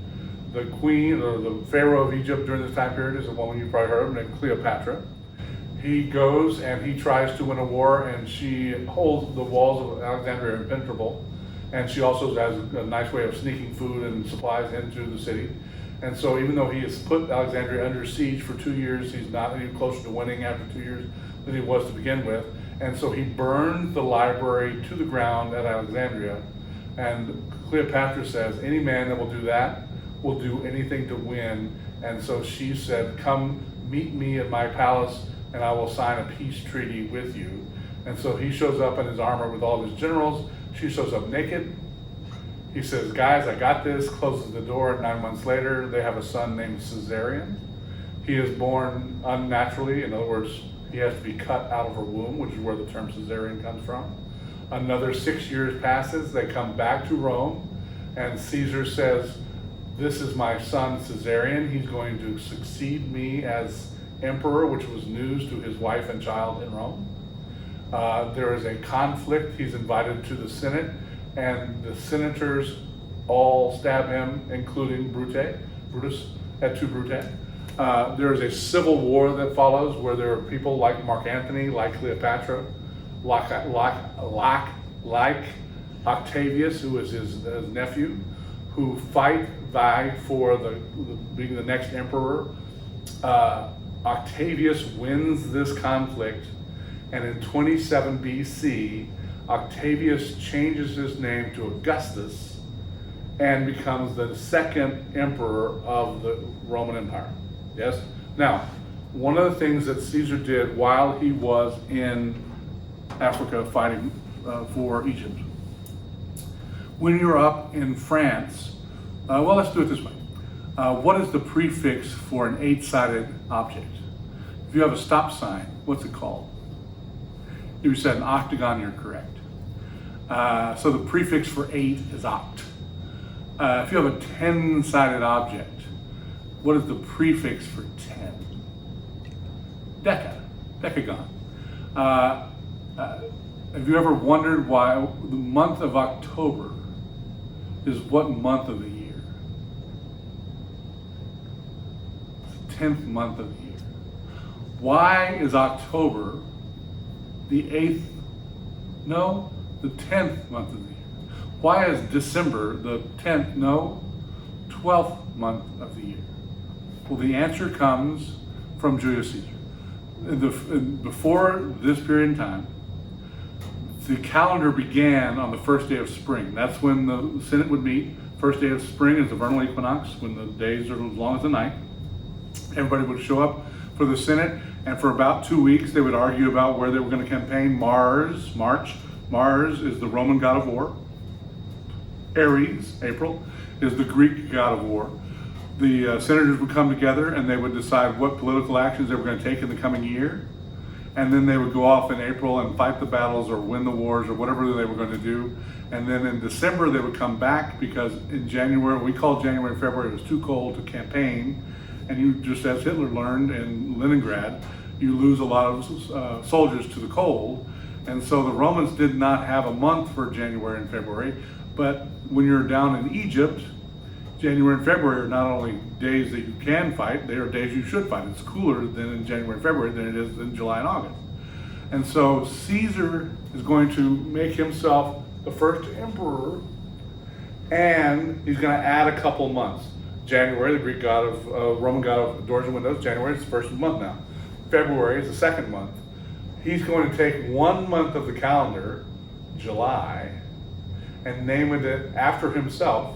The queen, or the pharaoh of Egypt during this time period is a woman you've probably heard of named Cleopatra. He goes and he tries to win a war, and she holds the walls of Alexandria impenetrable. And she also has a nice way of sneaking food and supplies into the city. And so even though he has put Alexandria under siege for 2 years, he's not any closer to winning after 2 years than he was to begin with. And so he burned the library to the ground at Alexandria. And Cleopatra says, any man that will do that will do anything to win. And so she said, come meet me at my palace and I will sign a peace treaty with you. And so he shows up in his armor with all of his generals. She shows up naked. He says, guys, I got this, closes the door. 9 months later, they have a son named Caesarion. He is born unnaturally. In other words, he has to be cut out of her womb, which is where the term Caesarion comes from. Another 6 years passes. They come back to Rome, and Caesar says, this is my son Caesarion. He's going to succeed me as emperor, which was news to his wife and child in Rome. There is a conflict. He's invited to the Senate, and the senators all stab him, including Brute. Brutus et tu, Brute. There is a civil war that follows where there are people like Mark Antony, like Cleopatra, like Octavius, who is his nephew, who vie for being the next emperor. Octavius wins this conflict, and in 27 BC, Octavius changes his name to Augustus and becomes the second emperor of the Roman Empire. Yes? Now, one of the things that Caesar did while he was in Africa fighting for Egypt, when you're up in France, well, let's do it this way. What is the prefix for an 8-sided object? If you have a stop sign, what's it called? If you said an octagon, you're correct. So the prefix for 8 is oct. If you have a 10-sided object, what is the prefix for 10? Decagon. Have you ever wondered why the month of October is what month of the year? It's the 10th month of the year. Why is October the 8th? No, the 10th month of the year. Why is December the 10th? No, 12th month of the year. Well, the answer comes from Julius Caesar. Before this period in time, the calendar began on the first day of spring. That's when the Senate would meet. First day of spring is the vernal equinox, when the days are as long as the night. Everybody would show up for the Senate, and for about 2 weeks they would argue about where they were going to campaign. Mars is the Roman god of war. Aries, April, is the Greek god of war. The senators would come together and they would decide what political actions they were going to take in the coming year. And then they would go off in April and fight the battles or win the wars or whatever they were going to do. And then in December they would come back, because in January, we called January and February, it was too cold to campaign. And you, just as Hitler learned in Leningrad, you lose a lot of soldiers to the cold. And so the Romans did not have a month for January and February. But when you're down in Egypt, January and February are not only days that you can fight, they are days you should fight. It's cooler than in January and February than it is in July and August. And so Caesar is going to make himself the first emperor, and he's going to add a couple months. January, the Greek god of, Roman god of doors and windows, January is the first month now. February is the second month. He's going to take 1 month of the calendar, July, and name it after himself.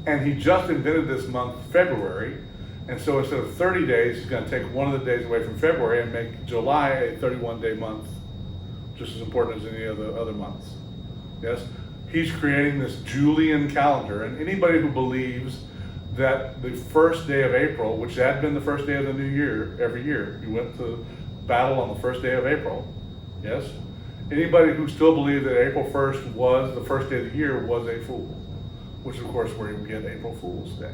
And he just invented this month, February, and so instead of 30 days, he's going to take one of the days away from February and make July a 31-day month, just as important as any of the other months. Yes? He's creating this Julian calendar, and anybody who believes that the first day of April, which had been the first day of the new year every year, you went to battle on the first day of April, yes? Anybody who still believed that April 1st was the first day of the year was a fool. Which of course where you get April Fool's Day.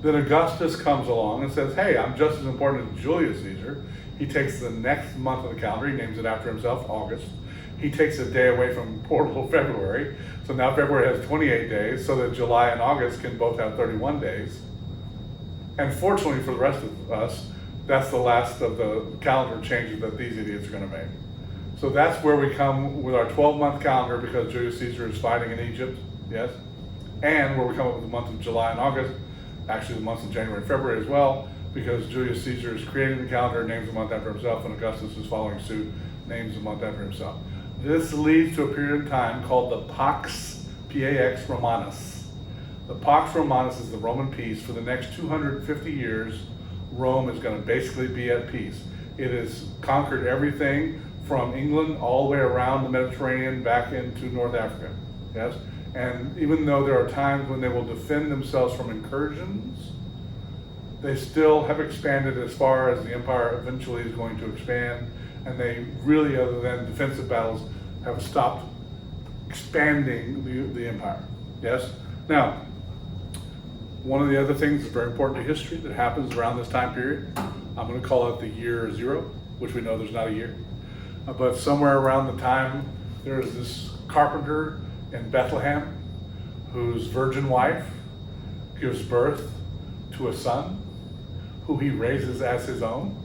Then Augustus comes along and says, hey, I'm just as important as Julius Caesar. He takes the next month of the calendar, he names it after himself, August. He takes a day away from poor little February. So now February has 28 days, so that July and August can both have 31 days. And fortunately for the rest of us, that's the last of the calendar changes that these idiots are gonna make. So that's where we come with our 12-month calendar, because Julius Caesar is fighting in Egypt, yes? And where we come up with the month of July and August, actually the months of January and February as well, because Julius Caesar is creating the calendar, names the month after himself, and Augustus is following suit, names the month after himself. This leads to a period of time called the Pax, P-A-X Romanus. The Pax Romanus is the Roman peace. For the next 250 years, Rome is going to basically be at peace. It has conquered everything from England all the way around the Mediterranean back into North Africa. Yes? And even though there are times when they will defend themselves from incursions, they still have expanded as far as the empire eventually is going to expand. And they really, other than defensive battles, have stopped expanding the empire. Yes? Now, one of the other things that's very important to history that happens around this time period, I'm going to call it the year zero, which we know there's not a year. But somewhere around the time, there's this carpenter in Bethlehem whose virgin wife gives birth to a son who he raises as his own.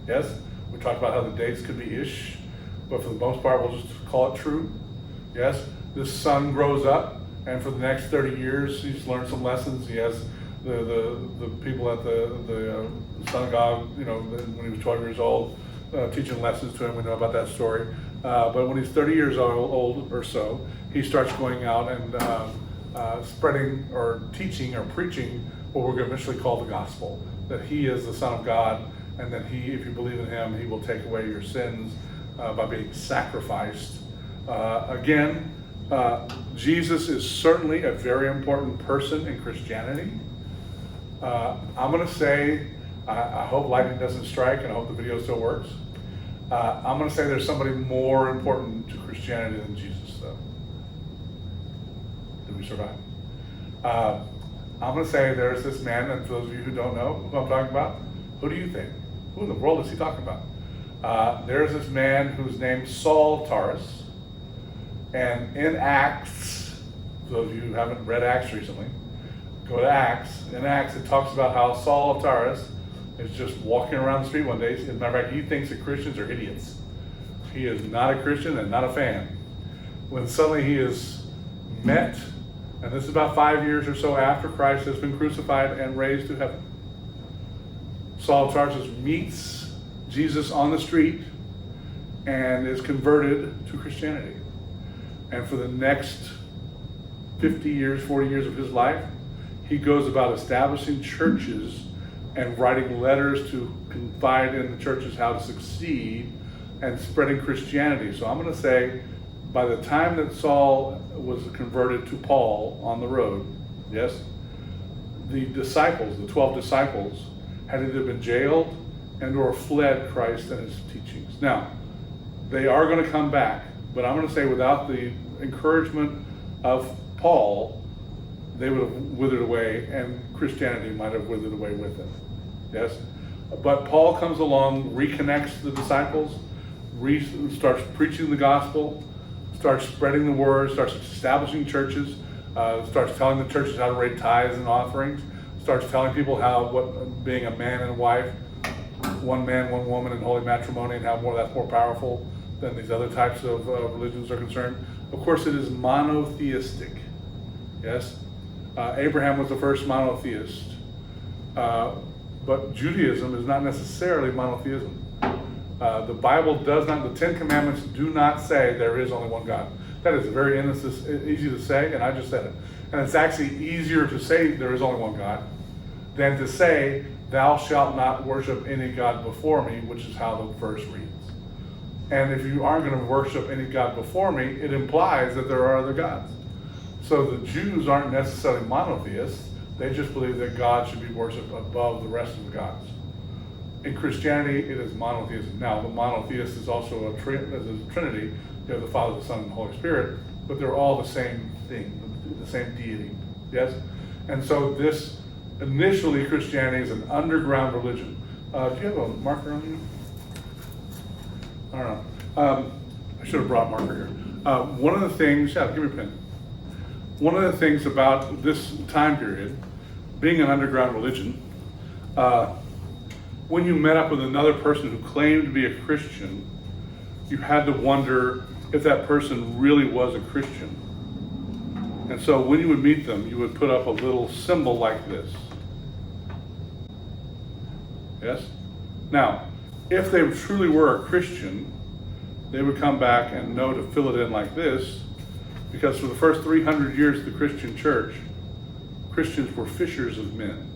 Yes, we talked about how the dates could be ish, but for the most part, we'll just call it true. Yes, this son grows up, and for the next 30 years, he's learned some lessons. He has the people at the synagogue, when he was 12 years old, teaching lessons to him. We know about that story. But when he's 30 years old or so, he starts going out and spreading or teaching or preaching what we're going to eventually call the gospel, that he is the Son of God, and that he, if you believe in him, he will take away your sins by being sacrificed. Jesus is certainly a very important person in Christianity. I'm going to say, I hope lightning doesn't strike, and I hope the video still works. I'm going to say there's somebody more important to Christianity than Jesus, though. Did we survive? I'm going to say there's this man, and for those of you who don't know who I'm talking about, who do you think? Who in the world is he talking about? There's this man who's named Saul of Tarsus, and in Acts, for those of you who haven't read Acts recently, go to Acts. In Acts, it talks about how Saul of Tarsus is just walking around the street one day. As a matter of fact, he thinks that Christians are idiots. He is not a Christian and not a fan. When suddenly he is met, and this is about 5 years or so after Christ has been crucified and raised to heaven. Saul of Tarsus meets Jesus on the street and is converted to Christianity. And for the next 50 years, 40 years of his life, he goes about establishing churches and writing letters to confide in the churches how to succeed and spreading Christianity. So I'm going to say, by the time that Saul was converted to Paul on the road, yes, the disciples, the 12 disciples, had either been jailed and or fled Christ and his teachings. Now, they are going to come back, but I'm going to say without the encouragement of Paul, they would have withered away, and Christianity might have withered away with them. Yes? But Paul comes along, reconnects the disciples, starts preaching the gospel, starts spreading the word, starts establishing churches, starts telling the churches how to raise tithes and offerings, starts telling people how being a man and a wife, one man, one woman in holy matrimony, and how that's more powerful than these other types of religions are concerned. Of course, it is monotheistic. Yes? Abraham was the first monotheist. But Judaism is not necessarily monotheism. The Bible does not, the Ten Commandments do not say there is only one God. That is very easy to say, and I just said it. And it's actually easier to say there is only one God than to say, thou shalt not worship any God before me, which is how the verse reads. And if you aren't going to worship any God before me, it implies that there are other gods. So the Jews aren't necessarily monotheists. They just believe that God should be worshipped above the rest of the gods. In Christianity, it is monotheism. Now, the monotheist is also a trinity. You have the Father, the Son, and the Holy Spirit, but they're all the same thing, the same deity. Yes? And so this, initially, Christianity is an underground religion. Do you have a marker on you? I don't know. I should have brought a marker here. One of the things, give me a pen. One of the things about this time period, being an underground religion, when you met up with another person who claimed to be a Christian, you had to wonder if that person really was a Christian. And so when you would meet them, you would put up a little symbol like this. Yes? Now, if they truly were a Christian, they would come back and know to fill it in like this, because for the first 300 years of the Christian church, Christians were fishers of men.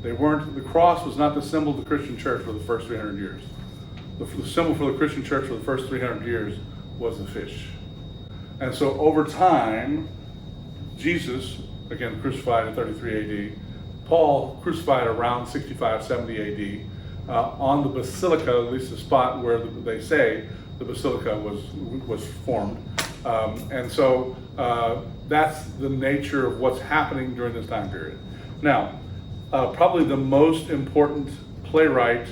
The cross was not the symbol of the Christian church for the first 300 years. The symbol for the Christian church for the first 300 years was the fish. And so over time, Jesus, again crucified in 33 AD, Paul crucified around 65, 70 AD, on the basilica, at least the spot where they say the basilica was formed. And so that's the nature of what's happening during this time period. Now, probably the most important playwright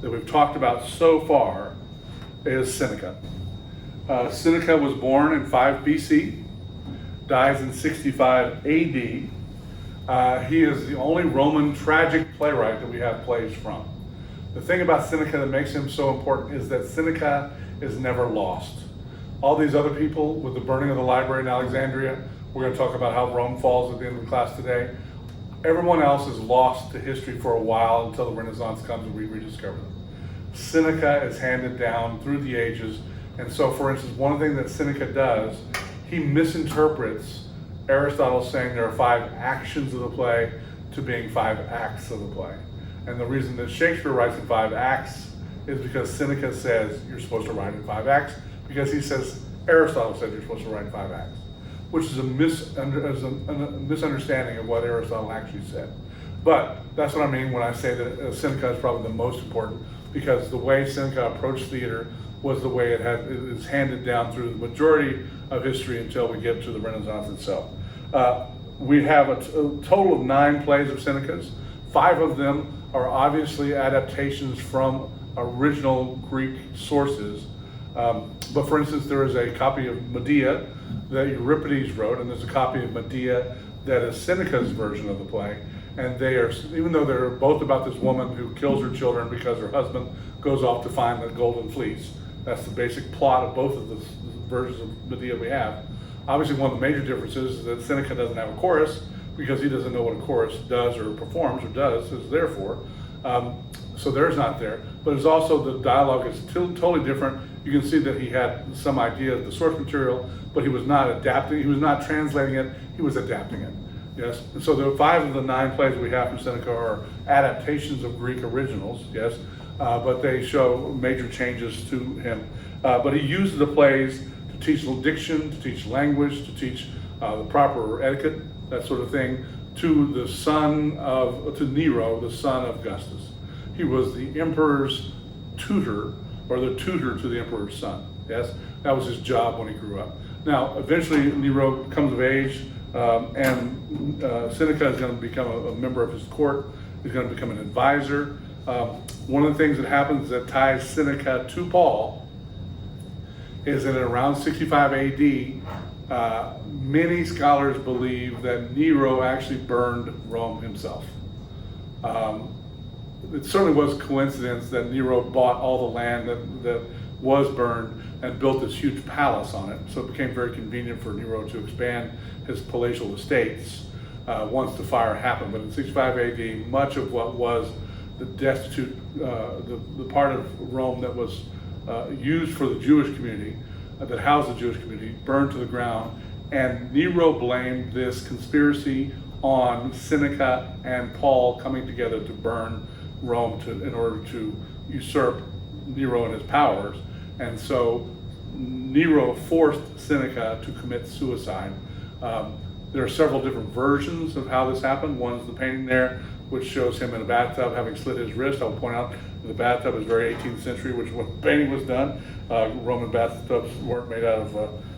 that we've talked about so far is Seneca. Seneca was born in 5 BC, dies in 65 AD. He is the only Roman tragic playwright that we have plays from. The thing about Seneca that makes him so important is that Seneca is never lost. All these other people, with the burning of the library in Alexandria, we're going to talk about how Rome falls at the end of the class today. Everyone else is lost to history for a while until the Renaissance comes and we rediscover them. Seneca is handed down through the ages, and so, for instance, one thing that Seneca does, he misinterprets Aristotle saying there are 5 actions of the play to being 5 acts of the play. And the reason that Shakespeare writes in 5 acts is because Seneca says you're supposed to write in 5 acts, because he says Aristotle said you're supposed to write in 5 acts, which is a misunderstanding of what Aristotle actually said. But that's what I mean when I say that Seneca is probably the most important, because the way Seneca approached theater was the way it is handed down through the majority of history until we get to the Renaissance itself. We have a total of 9 plays of Seneca's. 5 of them are obviously adaptations from original Greek sources. But for instance, there is a copy of Medea that Euripides wrote, and there's a copy of Medea that is Seneca's version of the play. And they are, even though they're both about this woman who kills her children because her husband goes off to find the golden fleece. That's the basic plot of both of the versions of Medea we have. Obviously, one of the major differences is that Seneca doesn't have a chorus, because he doesn't know what a chorus does or performs or does, is there for. So there's not there. But it's also, the dialogue is totally different. You can see that he had some idea of the source material, but he was not adapting, he was not translating it, he was adapting it. Yes, and so the 5 of the 9 plays we have from Seneca are adaptations of Greek originals, yes, but they show major changes to him. But he used the plays to teach diction, to teach language, to teach the proper etiquette, that sort of thing, to Nero, the son of Augustus. He was the emperor's tutor, or the tutor to the emperor's son, yes? That was his job when he grew up. Now, eventually Nero comes of age, and Seneca is going to become a member of his court. He's going to become an advisor. One of the things that happens that ties Seneca to Paul is that around 65 AD, many scholars believe that Nero actually burned Rome himself. It certainly was coincidence that Nero bought all the land that was burned and built this huge palace on it. So it became very convenient for Nero to expand his palatial estates once the fire happened. But in 65 AD, much of what was the destitute, the part of Rome that was used for the Jewish community, that housed the Jewish community, burned to the ground. And Nero blamed this conspiracy on Seneca and Paul coming together to burn Rome in order to usurp Nero and his powers. And so Nero forced Seneca to commit suicide. There are several different versions of how this happened. One's the painting there, which shows him in a bathtub having slit his wrist. I'll point out the bathtub is very 18th century, which when the painting was done. Roman bathtubs weren't made out of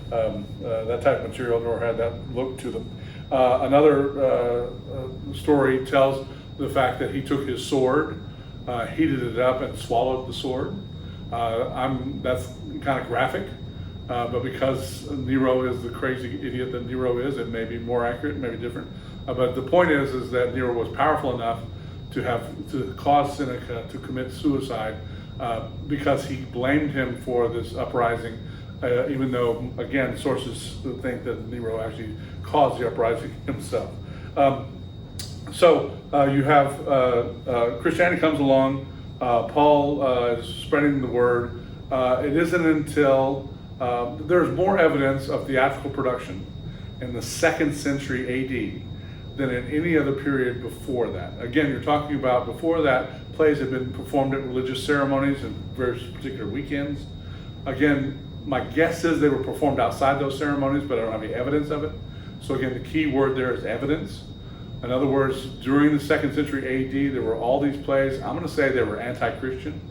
that type of material, nor had that look to them. Another story tells the fact that he took his sword, heated it up, and swallowed the sword. That's kind of graphic, but because Nero is the crazy idiot that Nero is, it may be more accurate, maybe different. But the point is that Nero was powerful enough to cause Seneca to commit suicide because he blamed him for this uprising, even though, again, sources think that Nero actually caused the uprising himself. So you have Christianity comes along, Paul is spreading the word. It isn't until there's more evidence of theatrical production in the 2nd century AD than in any other period before that. Again, you're talking about before that, plays had been performed at religious ceremonies and various particular weekends. Again, my guess is they were performed outside those ceremonies, but I don't have any evidence of it. So again, the key word there is evidence. In other words, during the 2nd century AD, there were all these plays. I'm going to say they were anti-Christian.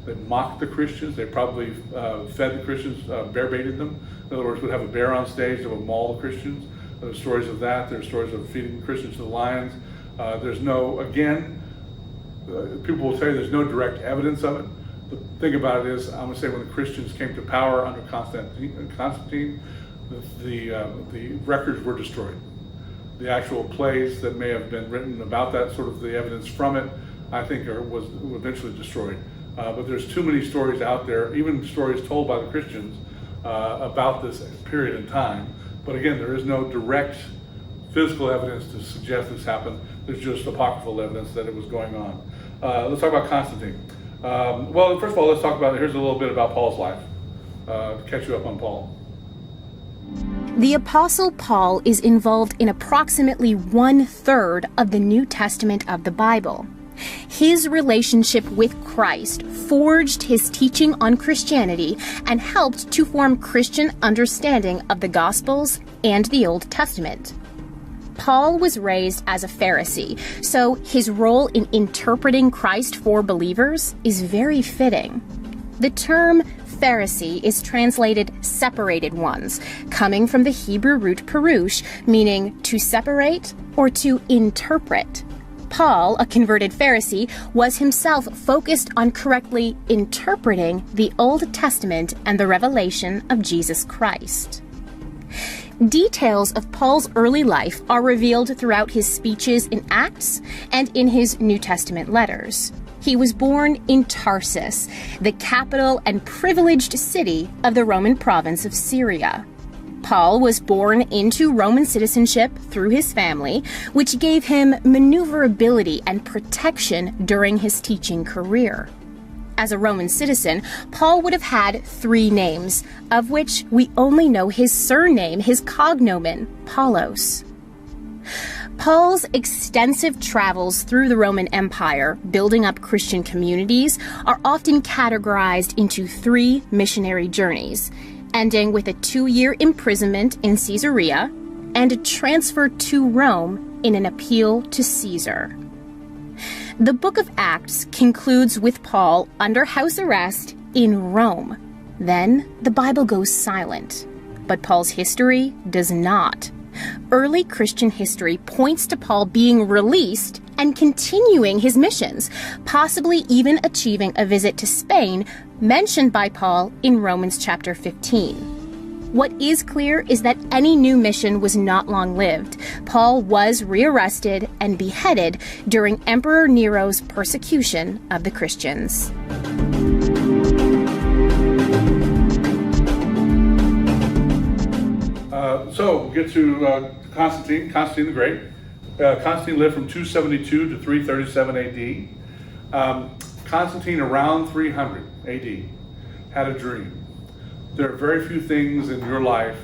They mocked the Christians. They probably fed the Christians, bear-baited them. In other words, would have a bear on stage that would maul the Christians. There's stories of that. There's stories of feeding Christians to the lions. There's no, again, people will tell you there's no direct evidence of it. The thing about it is, I'm going to say when the Christians came to power under Constantine, the records were destroyed. The actual plays that may have been written about that, sort of the evidence from it, I think was eventually destroyed. But there's too many stories out there, even stories told by the Christians about this period in time. But again, there is no direct physical evidence to suggest this happened. There's just apocryphal evidence that it was going on. Let's talk about Constantine. Well, first of all, let's talk about, here's a little bit about Paul's life, to catch you up on Paul. The Apostle Paul is involved in approximately 1/3 of the New Testament of the Bible. His relationship with Christ forged his teaching on Christianity and helped to form Christian understanding of the Gospels and the Old Testament. Paul was raised as a Pharisee, so his role in interpreting Christ for believers is very fitting. The term Pharisee is translated separated ones, coming from the Hebrew root perush, meaning to separate or to interpret. Paul, a converted Pharisee, was himself focused on correctly interpreting the Old Testament and the revelation of Jesus Christ. Details of Paul's early life are revealed throughout his speeches in Acts and in his New Testament letters. He was born in Tarsus, the capital and privileged city of the Roman province of Syria. Paul was born into Roman citizenship through his family, which gave him maneuverability and protection during his teaching career. As a Roman citizen, Paul would have had 3 names, of which we only know his surname, his cognomen, Paulos. Paul's extensive travels through the Roman Empire, building up Christian communities, are often categorized into 3 missionary journeys, ending with a 2-year imprisonment in Caesarea and a transfer to Rome in an appeal to Caesar. The book of Acts concludes with Paul under house arrest in Rome. Then the Bible goes silent, but Paul's history does not. Early Christian history points to Paul being released and continuing his missions, possibly even achieving a visit to Spain mentioned by Paul in Romans chapter 15. What is clear is that any new mission was not long-lived. Paul was rearrested and beheaded during Emperor Nero's persecution of the Christians. So we'll get to Constantine the Great. Constantine lived from 272 to 337 AD. Constantine, around 300 AD, had a dream. There are very few things in your life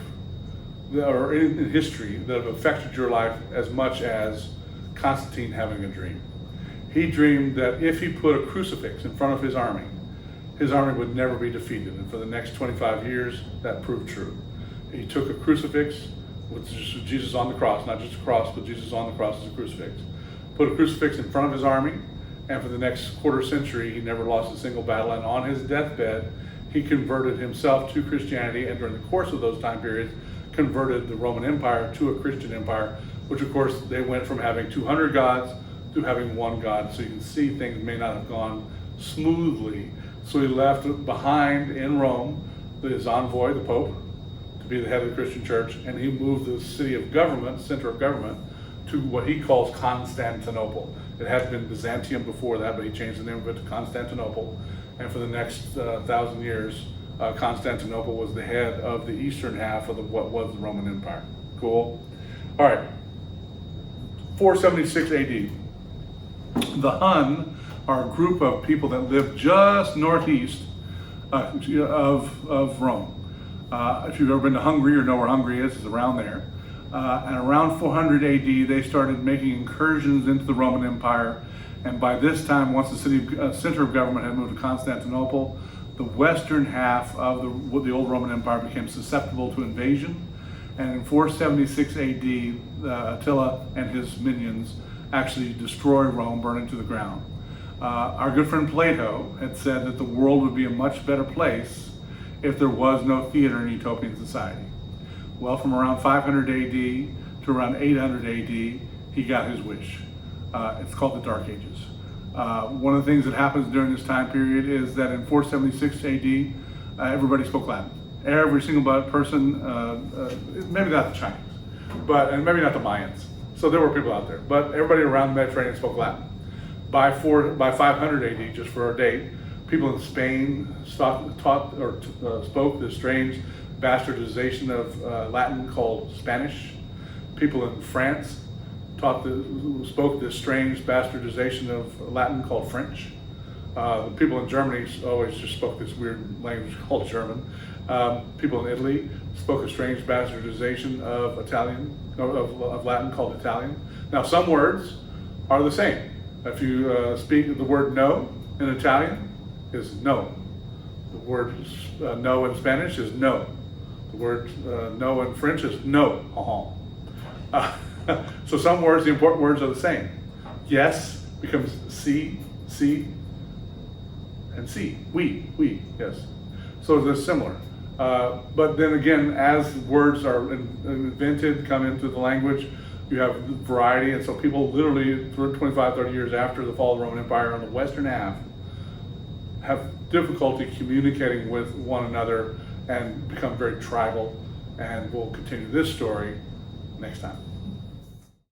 or in history that have affected your life as much as Constantine having a dream. He dreamed that if he put a crucifix in front of his army would never be defeated. And for the next 25 years, that proved true. He took a crucifix with Jesus on the cross, not just a cross, but Jesus on the cross as a crucifix. Put a crucifix in front of his army, and for the next quarter century, he never lost a single battle. And on his deathbed, he converted himself to Christianity, and during the course of those time periods, converted the Roman Empire to a Christian empire, which of course they went from having 200 gods to having one God. So you can see things may not have gone smoothly. So he left behind in Rome his envoy, the Pope, to be the head of the Christian church, and he moved the city of government, center of government, to what he calls Constantinople. It had been Byzantium before that, but he changed the name of it to Constantinople. And for the next 1,000 years, Constantinople was the head of the eastern half of what was the Roman Empire. Cool? All right. 476 AD. The Hun are a group of people that lived just northeast of Rome. If you've ever been to Hungary or know where Hungary is, it's around there. And around 400 AD, they started making incursions into the Roman Empire. And by this time, once the center of government had moved to Constantinople, the western half of the old Roman Empire became susceptible to invasion. And in 476 AD, Attila and his minions actually destroyed Rome, burned it to the ground. Our good friend Plato had said that the world would be a much better place if there was no theater in utopian society. Well, from around 500 AD to around 800 AD, he got his wish. It's called the Dark Ages. One of the things that happens during this time period is that in 476 AD, everybody spoke Latin. Every single person, maybe not the Chinese, and maybe not the Mayans, So there were people out there, but everybody around the Mediterranean spoke Latin. By 500 AD, just for our date, people in Spain spoke this strange bastardization of Latin called Spanish. People in France spoke this strange bastardization of Latin called French. The people in Germany always just spoke this weird language called German. People in Italy spoke a strange bastardization of of Latin called Italian. Now, some words are the same. If you speak the word no in Italian is no. The word no in Spanish is no. The word no in French is no. So some words, the important words, are the same. Yes becomes si, and si, we, yes. So they're similar. But then again, as words are invented, come into the language, you have variety, and so people literally, 25, 30 years after the fall of the Roman Empire on the western half, have difficulty communicating with one another and become very tribal, and we'll continue this story next time.